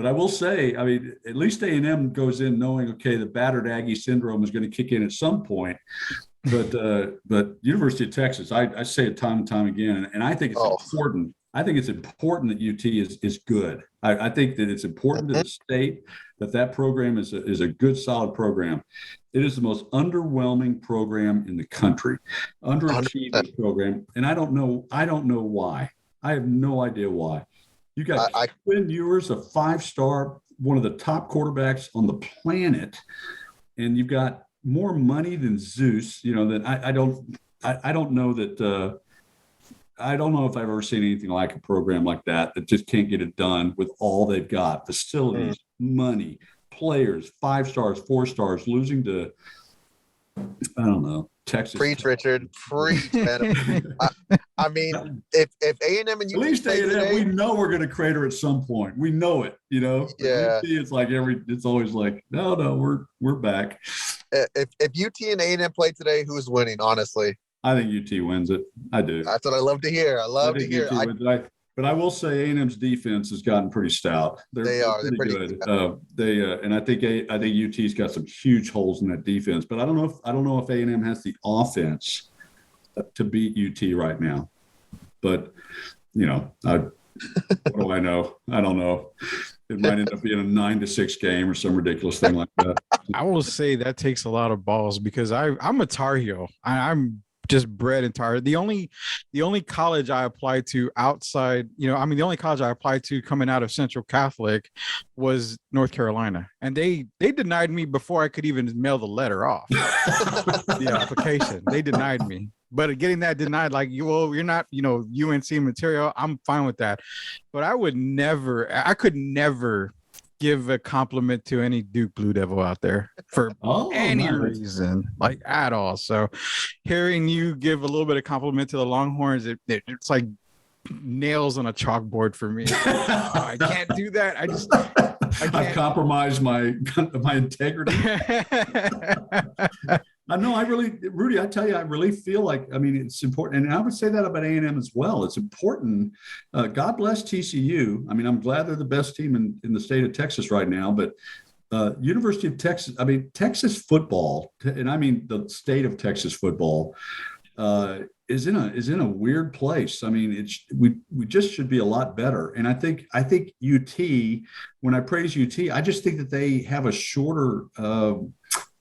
I will say, I mean, at least A&M goes in knowing, okay, the battered Aggie syndrome is going to kick in at some point. But University of Texas, I say it time and time again, and I think it's important. I think it's important that UT is good. I think that it's important to the state that program is a good, solid program. It is the most underwhelming program in the country, underachieving program, and I don't know why. I have no idea why. You got Quinn Ewers, a 5-star, one of the top quarterbacks on the planet, and you've got more money than Zeus, that I don't know that I don't know if I've ever seen anything like a program like that just can't get it done with all they've got, facilities, money, players, 5 stars, 4 stars, losing to, I don't know, Texas. Preach, Richard. Preach, man. I mean, if A&M and at least A&M, we know we're going to crater at some point. We know it, Yeah. It's like it's always like, no, we're back. If UT and A&M play today, who's winning? Honestly, I think UT wins it. I do. That's what I love to hear. I love to hear. But I will say A&M's defense has gotten pretty stout. They're pretty good. And I think UT's got some huge holes in that defense. But I don't know if A&M has the offense to beat UT right now. But what do I know? I don't know. It might end up being a 9-6 game or some ridiculous thing like that. I will say that takes a lot of balls because I'm a Tar Heel. I'm just bred in Tar. The only college I applied to outside, the only college I applied to coming out of Central Catholic was North Carolina, and they denied me before I could even mail the letter off. The application, they denied me. But getting that denied, like, you're not, UNC material, I'm fine with that. But I could never give a compliment to any Duke Blue Devil out there for any reason, like at all. So hearing you give a little bit of compliment to the Longhorns, it's like nails on a chalkboard for me. I can't do that. I've compromised my integrity. I know. Rudy, I tell you, I really feel like, I mean, it's important. And I would say that about A&M as well. It's important. God bless TCU. I mean, I'm glad they're the best team in the state of Texas right now, but University of Texas, I mean, Texas football, and I mean the state of Texas football, is in a weird place. I mean, we just should be a lot better. And I think UT, when I praise UT, I just think that they have a shorter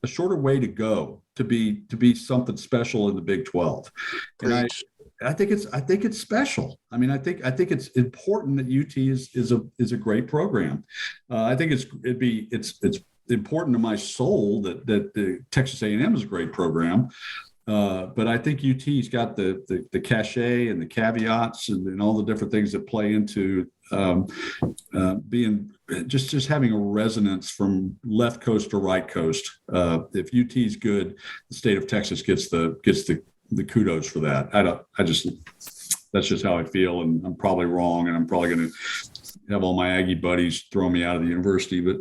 way to go to be something special in the Big 12. And I think it's special. I mean, I think it's important that UT is a great program. I think it's important to my soul that the Texas A&M is a great program. But I think UT's got the cachet and the caveats and all the different things that play into being just having a resonance from left coast to right coast. If UT's good, the state of Texas gets the kudos for that. That's just how I feel, and I'm probably wrong, and I'm probably going to have all my Aggie buddies throw me out of the university, but.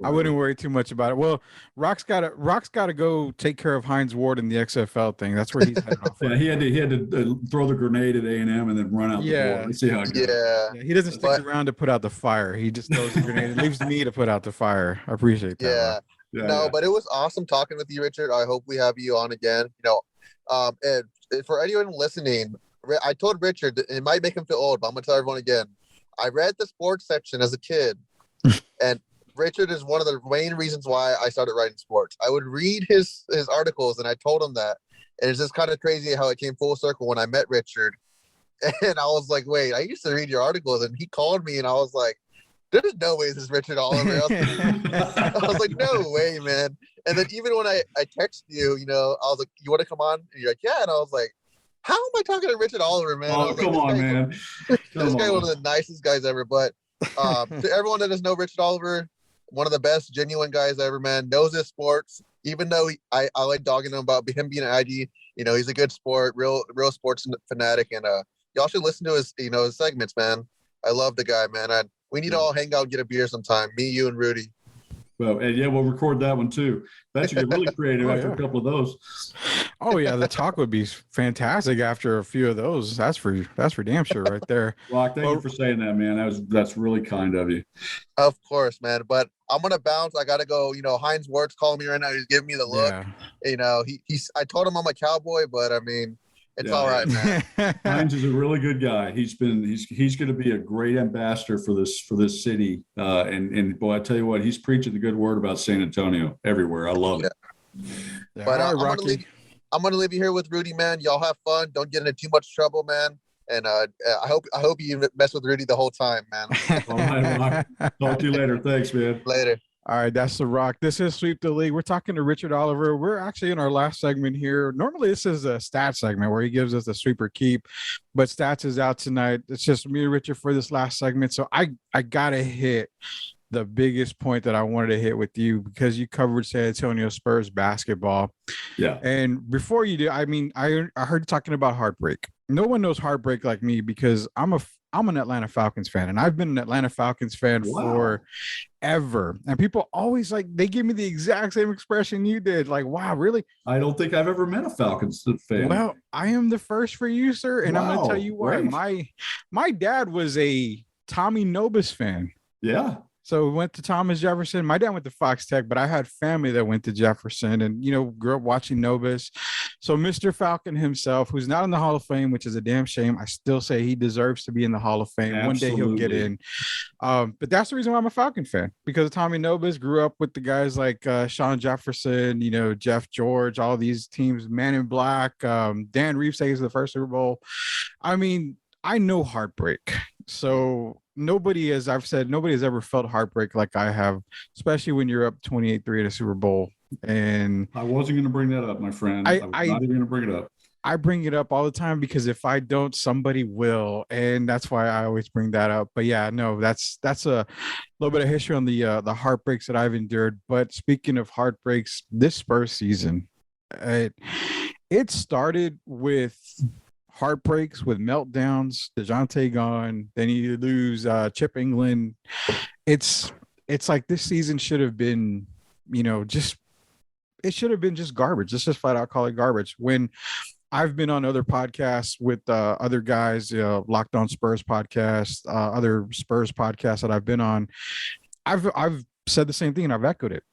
I wouldn't worry too much about it. Well, Rock's got to go take care of Hines Ward in the XFL thing. That's where he's headed off. Yeah, he had to throw the grenade at A&M and then run out the door. Let's see how it goes. Yeah, he doesn't stick around to put out the fire. He just throws the grenade. It leaves me to put out the fire. I appreciate that. Yeah. But it was awesome talking with you, Richard. I hope we have you on again. And for anyone listening, I told Richard it might make him feel old, but I'm gonna tell everyone again. I read the sports section as a kid, and Richard is one of the main reasons why I started writing sports. I would read his articles, and I told him that. And it's just kind of crazy how it came full circle when I met Richard. And I was like, wait, I used to read your articles. And he called me, and I was like, there's no way this is Richard Oliver. I was like, no way, man. And then even when I texted you, I was like, you want to come on? And you're like, yeah. And I was like, how am I talking to Richard Oliver, man? Oh, come on, man. This guy one of the nicest guys ever. But to everyone that doesn't know Richard Oliver, one of the best genuine guys ever, man, knows his sports. Even though I like dogging him about him being an ID, he's a good sport, real sports fanatic. And y'all should listen to his segments, man. I love the guy, man. We need to all hang out and get a beer sometime. Me, you, and Rudy. Well, and yeah, we'll record that one too. That should get really creative after a couple of those. Oh yeah, the talk would be fantastic after a few of those. That's for damn sure right there. Rock, thank you for saying that, man. That's really kind of you. Of course, man. But I'm gonna bounce. I gotta go. Hines Ward's calling me right now. He's giving me the look. Yeah. I told him I'm a cowboy, but I mean, it's all right, man. Hines is a really good guy. He's going to be a great ambassador for this city. And boy, I tell you what, he's preaching the good word about San Antonio everywhere. I love it. Yeah. But I'm going to leave you here with Rudy, man. Y'all have fun. Don't get into too much trouble, man. And I hope you mess with Rudy the whole time, man. All right, Rock. Talk to you later. Thanks, man. Later. All right, that's the Rock. This is Sweep the League. We're talking to Richard Oliver. We're actually in our last segment here. Normally, this is a stats segment where he gives us the sweep or keep, but stats is out tonight. It's just me and Richard for this last segment. So I gotta hit the biggest point that I wanted to hit with you because you covered San Antonio Spurs basketball. Yeah. And before you do, I mean, I heard you talking about heartbreak. No one knows heartbreak like me because I'm an Atlanta Falcons fan, and I've been an Atlanta Falcons fan forever. And people always they give me the exact same expression you did. Like, wow, really? I don't think I've ever met a Falcons fan. Well, I am the first for you, sir. And I'm going to tell you why. My dad was a Tommy Nobis fan. Yeah. So we went to Thomas Jefferson. My dad went to Fox Tech, but I had family that went to Jefferson and, grew up watching Nobis. So Mr. Falcon himself, who's not in the Hall of Fame, which is a damn shame. I still say he deserves to be in the Hall of Fame. Absolutely. One day he'll get in. But that's the reason why I'm a Falcon fan, because Tommy Nobis grew up with the guys like Sean Jefferson, Jeff George, all these teams, Man in Black, Dan Reeves saves the first Super Bowl. I mean, I know heartbreak. So nobody has ever felt heartbreak like I have, especially when you're up 28-3 in a Super Bowl. And I wasn't going to bring that up, my friend. I was not even going to bring it up. I bring it up all the time because if I don't, somebody will. And that's why I always bring that up. But yeah, no, that's a little bit of history on the heartbreaks that I've endured. But speaking of heartbreaks, this Spurs season, it started with heartbreaks, with meltdowns, DeJounte gone, then you lose Chip England. It's like this season should have been, it should have been just garbage. Let's just flat out call it garbage. When I've been on other podcasts with other guys, Locked On Spurs podcast, other Spurs podcasts that I've been on, I've said the same thing and I've echoed it.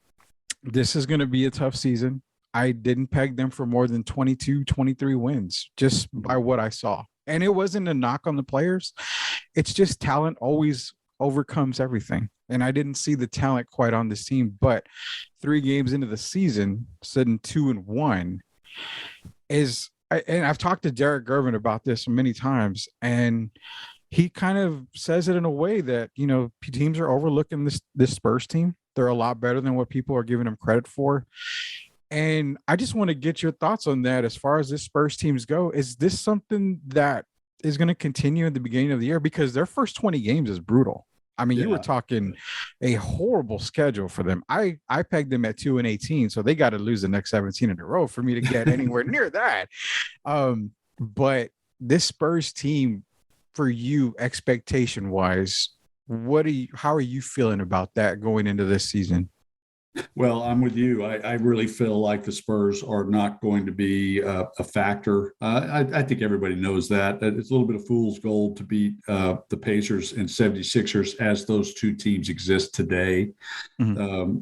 This is going to be a tough season. I didn't peg them for more than 22, 23 wins just by what I saw. And it wasn't a knock on the players. It's just talent always overcomes everything. And I didn't see the talent quite on this team, but 3 games into the season, sitting 2-1 and I've talked to Derek Gervin about this many times, and he kind of says it in a way that, teams are overlooking this Spurs team. They're a lot better than what people are giving them credit for. And I just want to get your thoughts on that as far as this Spurs teams go. Is this something that is going to continue at the beginning of the year? Because their first 20 games is brutal. I mean, you were talking a horrible schedule for them. I pegged them at 2-18, so they got to lose the next 17 in a row for me to get anywhere near that. But this Spurs team, for you, expectation-wise, how are you feeling about that going into this season? Well, I'm with you. I really feel like the Spurs are not going to be a factor. I think everybody knows that. It's a little bit of fool's gold to beat the Pacers and 76ers as those two teams exist today. Mm-hmm.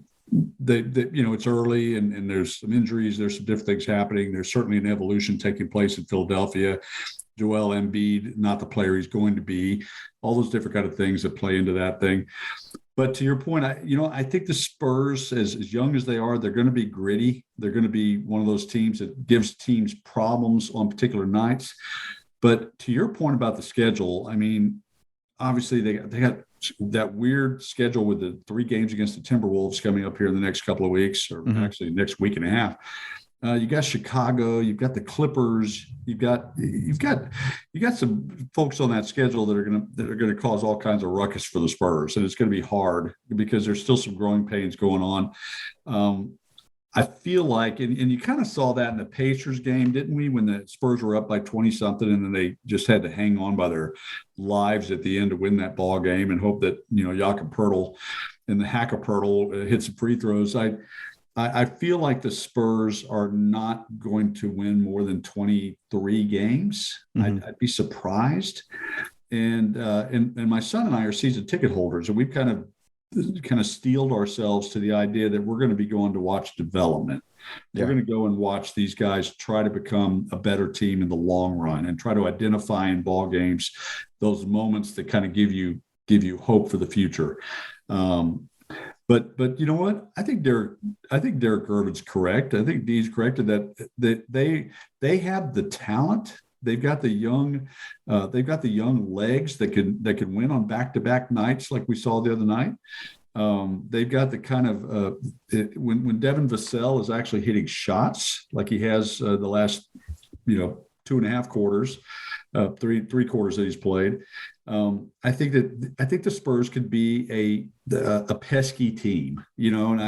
It's early and there's some injuries. There's some different things happening. There's certainly an evolution taking place in Philadelphia. Joel Embiid, not the player he's going to be. All those different kind of things that play into that thing. But to your point, I think the Spurs, as young as they are, they're going to be gritty. They're going to be one of those teams that gives teams problems on particular nights. But to your point about the schedule, I mean, obviously they got that weird schedule with the 3 games against the Timberwolves coming up here in the next couple of weeks, or actually next week and a half. You got Chicago, you've got the Clippers, you've got some folks on that schedule that are going to cause all kinds of ruckus for the Spurs, and it's going to be hard because there's still some growing pains going on. I feel like, and you kind of saw that in the Pacers game, didn't we? When the Spurs were up by 20 something, and then they just had to hang on by their lives at the end to win that ball game, and hope that Jakob Poeltl and the Hacker-Poeltl hit some free throws. I feel like the Spurs are not going to win more than 23 games. I'd be surprised. And my son and I are season ticket holders, and we've kind of steeled ourselves to the idea that we're going to be going to watch development. Yeah. We're going to go and watch these guys try to become a better team in the long run, and try to identify in ball games those moments that kind of give you hope for the future. But you know what? I think Derek Gervin's correct. I think Dee's correct in that they have the talent. They've got the young legs that can win on back-to-back nights like we saw the other night. They've got the kind of when Devin Vassell is actually hitting shots like he has the last 2.5 quarters, three quarters that he's played. I think the Spurs could be a pesky team, and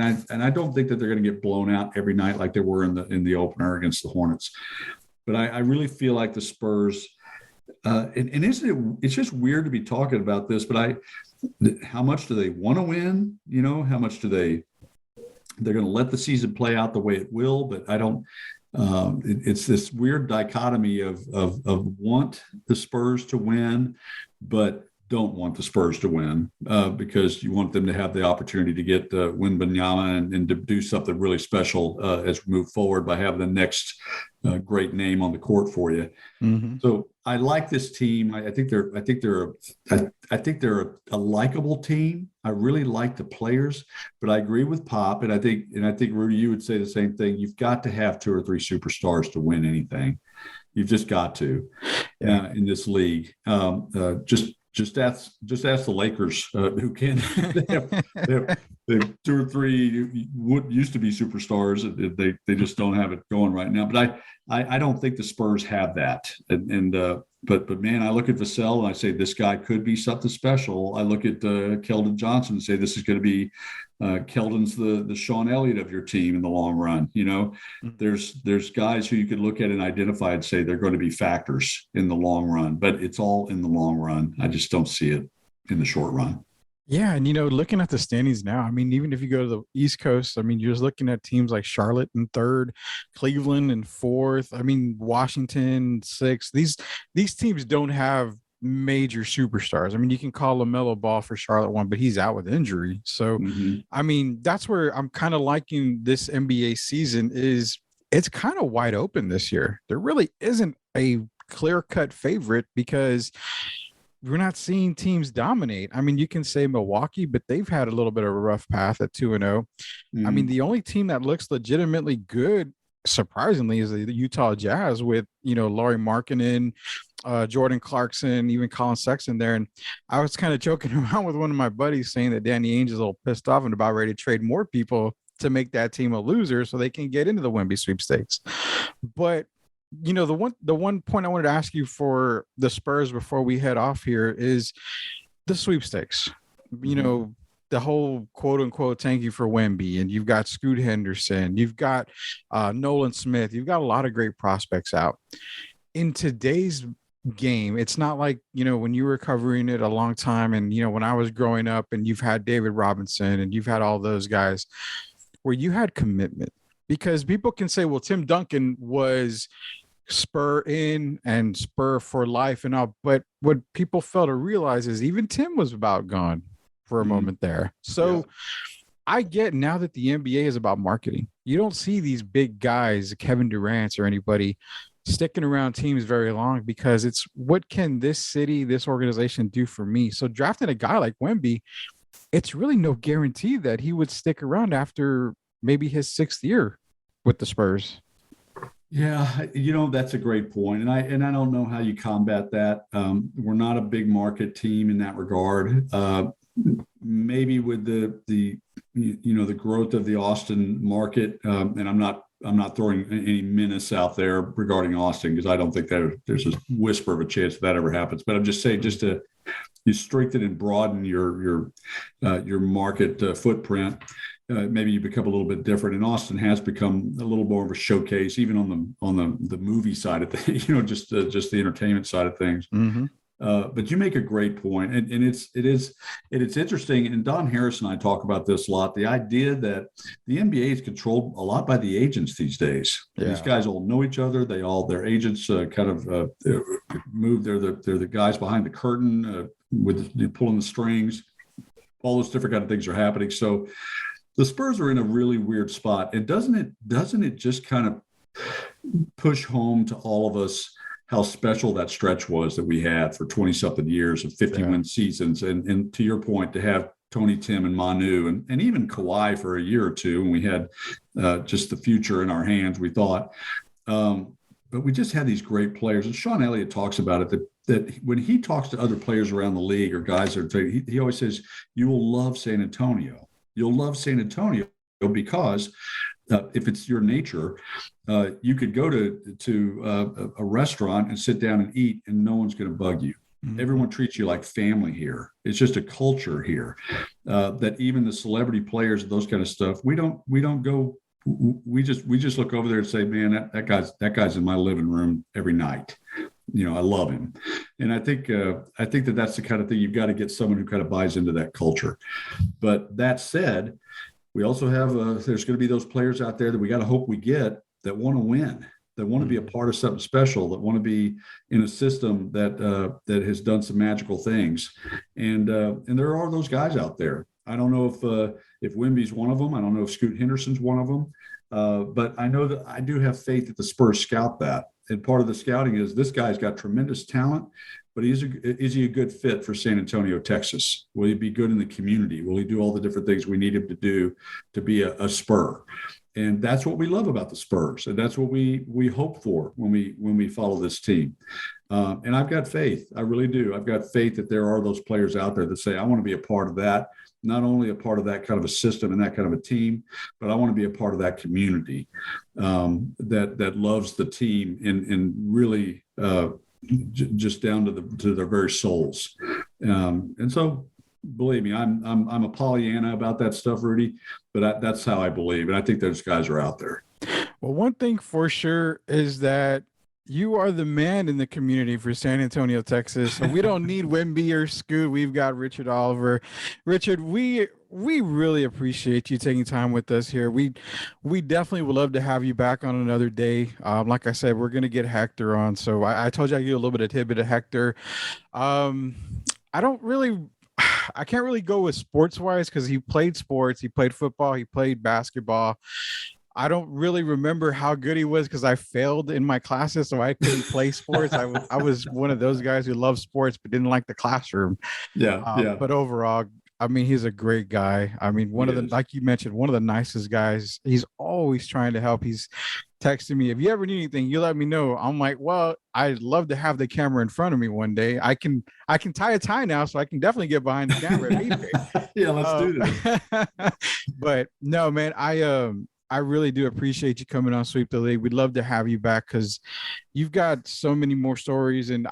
I don't think that they're going to get blown out every night like they were in the opener against the Hornets. But I really feel like the Spurs, and it's just weird to be talking about this, but how much do they want to win? How much they're going to let the season play out the way it will, but I don't. It's this weird dichotomy of want the Spurs to win, but don't want the Spurs to win because you want them to have the opportunity to get Wembanyama and to do something really special as we move forward by having the next great name on the court for you. Mm-hmm. So I like this team. I think they're a likable team. I really like the players, but I agree with Pop, and I think Rudy, you would say the same thing. You've got to have 2 or 3 superstars to win anything. You've just got to in this league. Just ask the Lakers who can. they have 2 or 3 what used to be superstars. They just don't have it going right now. But I don't think the Spurs have that. But man, I look at Vassell and I say this guy could be something special. I look at Keldon Johnson and say this is going to be Keldon's the Sean Elliott of your team in the long run. There's guys who you could look at and identify and say they're going to be factors in the long run, but it's all in the long run. I just don't see it in the short run. Yeah, and looking at the standings now, I mean, even if you go to the East Coast, I mean, you're just looking at teams like Charlotte in third, Cleveland in fourth. I mean, Washington sixth. These teams don't have major superstars. I mean, you can call LaMelo Ball for Charlotte one, but he's out with injury. So, Mm-hmm. I mean, that's where I'm kind of liking this NBA season is it's kind of wide open this year. There really isn't a clear-cut favorite because we're not seeing teams dominate. I mean, you can say Milwaukee, but they've had a little bit of a rough path at 2-0. I mean, Mm-hmm. the only team that looks legitimately good, surprisingly, is the Utah Jazz with, Laurie Markkinen, Jordan Clarkson, even Colin Sexton there. And I was kind of joking around with one of my buddies saying that Danny Ainge is a little pissed off and about ready to trade more people to make that team a loser so they can get into the Wemby sweepstakes. But the one point I wanted to ask you for the Spurs before we head off here is the sweepstakes. Mm-hmm. The whole quote unquote thank you for Wemby, and you've got Scoot Henderson, you've got Nolan Smith, you've got a lot of great prospects out. In today's game, it's not like when you were covering it a long time, and when I was growing up, and you've had David Robinson and you've had all those guys where you had commitment. Because people can say, well, Tim Duncan was Spur in and Spur for life and all. But what people fail to realize is even Tim was about gone for a Mm-hmm. moment there. So Yeah. I get now that the NBA is about marketing. You don't see these big guys, Kevin Durant or anybody, sticking around teams very long because it's what can this city, this organization do for me? So drafting a guy like Wemby, it's really no guarantee that he would stick around after maybe his sixth year with the Spurs. Yeah, that's a great point, and I don't know how you combat that. We're not a big market team in that regard. Maybe with the growth of the Austin market, and I'm not throwing any menace out there regarding Austin because I don't think that there's a whisper of a chance that ever happens. But I'm just saying, just to you strengthen and broaden your market footprint. Maybe you become a little bit different. And Austin has become a little more of a showcase, even on the movie side of things, just the entertainment side of things. Mm-hmm. But you make a great point, and it's interesting. And Don Harris and I talk about this a lot. The idea that the NBA is controlled a lot by the agents these days. Yeah. These guys all know each other. Their agents kind of move. They're the guys behind the curtain with pulling the strings. All those different kind of things are happening. So the Spurs are in a really weird spot. And doesn't it just kind of push home to all of us how special that stretch was that we had for 20-something years of 50-win seasons. And to your point, to have Tony, Tim, and Manu, and even Kawhi for a year or two, and we had just the future in our hands, we thought. But we just had these great players. And Sean Elliott talks about it, that when he talks to other players around the league or guys, he always says, you will love San Antonio. You'll love San Antonio because if it's your nature, you could go to a restaurant and sit down and eat, and no one's going to bug you. Mm-hmm. Everyone treats you like family here. It's just a culture here that even the celebrity players and those kind of stuff, we don't go. We just look over there and say, man, that guy's in my living room every night. I love him, and I think that that's the kind of thing you've got to get someone who kind of buys into that culture. But that said, we also have there's going to be those players out there that we got to hope we get that want to win, that want to be a part of something special, that want to be in a system that has done some magical things, and there are those guys out there. I don't know if Wemby's one of them. I don't know if Scoot Henderson's one of them, but I know that I do have faith that the Spurs scout that. And part of the scouting is this guy's got tremendous talent, but is he a good fit for San Antonio, Texas? Will he be good in the community? Will he do all the different things we need him to do to be a Spur? And that's what we love about the Spurs, and that's what we hope for when we follow this team. And I've got faith. I really do. I've got faith that there are those players out there that say, I want to be a part of that. Not only a part of that kind of a system and that kind of a team, but I want to be a part of that community that loves the team and really just down to their very souls. And so, believe me, I'm a Pollyanna about that stuff, Rudy. But that's how I believe, and I think those guys are out there. Well, one thing for sure is that You are the man in the community for San Antonio, Texas. So we don't need Wimby or Scoot. We've got Richard Oliver. Richard, we really appreciate you taking time with us here. We definitely would love to have you back on another day. Like I said, we're gonna get Hector on. So I told you I'd give you a little bit of tidbit of Hector. Um, I don't really. I can't really go with sports wise because he played sports, he played football, he played basketball. I don't really remember how good he was because I failed in my classes, so I couldn't play sports. I was one of those guys who loved sports but didn't like the classroom. Yeah. But overall, I mean, he's a great guy. I mean, like you mentioned, one of the nicest guys. He's always trying to help. He's texting me, if you ever need anything, you let me know. I'm like, well, I'd love to have the camera in front of me one day. I can tie a tie now, so I can definitely get behind the camera. Yeah, let's do this. But no, man, I really do appreciate you coming on Sweep the League. We'd love to have you back because you've got so many more stories. And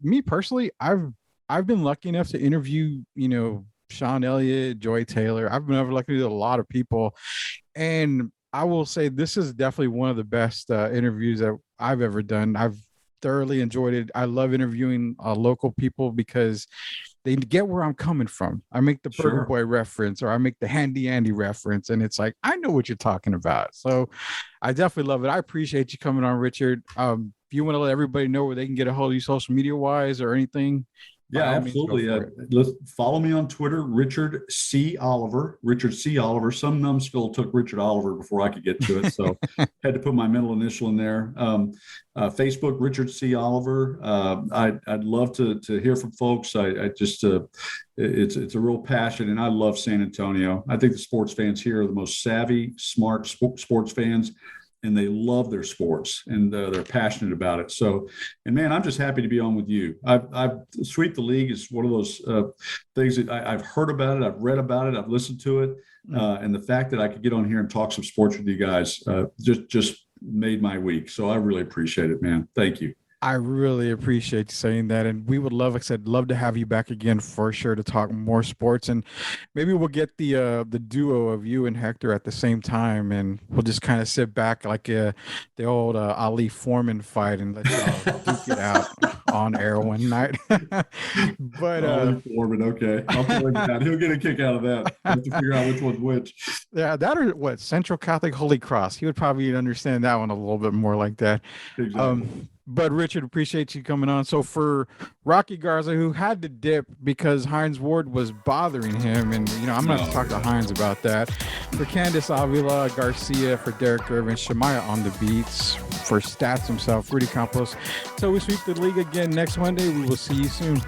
me personally, I've been lucky enough to interview, Sean Elliott, Joy Taylor. I've been lucky to do a lot of people. And I will say this is definitely one of the best interviews that I've ever done. I've thoroughly enjoyed it. I love interviewing local people because they get where I'm coming from. I make the Burger Boy reference or I make the Handy Andy reference, and it's like, I know what you're talking about. So I definitely love it. I appreciate you coming on, Richard. If you want to let everybody know where they can get a hold of you social media wise or anything. Yeah, absolutely. Let's follow me on Twitter, Richard C. Oliver. Richard C. Oliver. Some numbskull took Richard Oliver before I could get to it, so had to put my middle initial in there. Facebook, Richard C. Oliver. I'd love to hear from folks. I just it's a real passion, and I love San Antonio. I think the sports fans here are the most savvy, smart sports fans. And they love their sports and they're passionate about it. So, and man, I'm just happy to be on with you. I've Sweep the League is one of those things that I've heard about it. I've read about it. I've listened to it. And the fact that I could get on here and talk some sports with you guys just made my week. So I really appreciate it, man. Thank you. I really appreciate you saying that. And we would love, like I said, love to have you back again for sure to talk more sports. And maybe we'll get the duo of you and Hector at the same time. And we'll just kind of sit back like the old Ali Foreman fight and let y'all duke it out on air one night. But Ali Foreman, okay. I'll tell him that. He'll get a kick out of that. I have to figure out which one's which. Yeah, that or what? Central Catholic Holy Cross. He would probably understand that one a little bit more like that. Exactly. But Richard, appreciate you coming on. So for Rocky Garza, who had to dip because Hines Ward was bothering him, and I'm going to talk to Hines about that. For Candace Avila Garcia, for Derek Irvin, Shemaya on the beats, for Stats himself, Rudy Campos. So we sweep the league again next Monday. We will see you soon.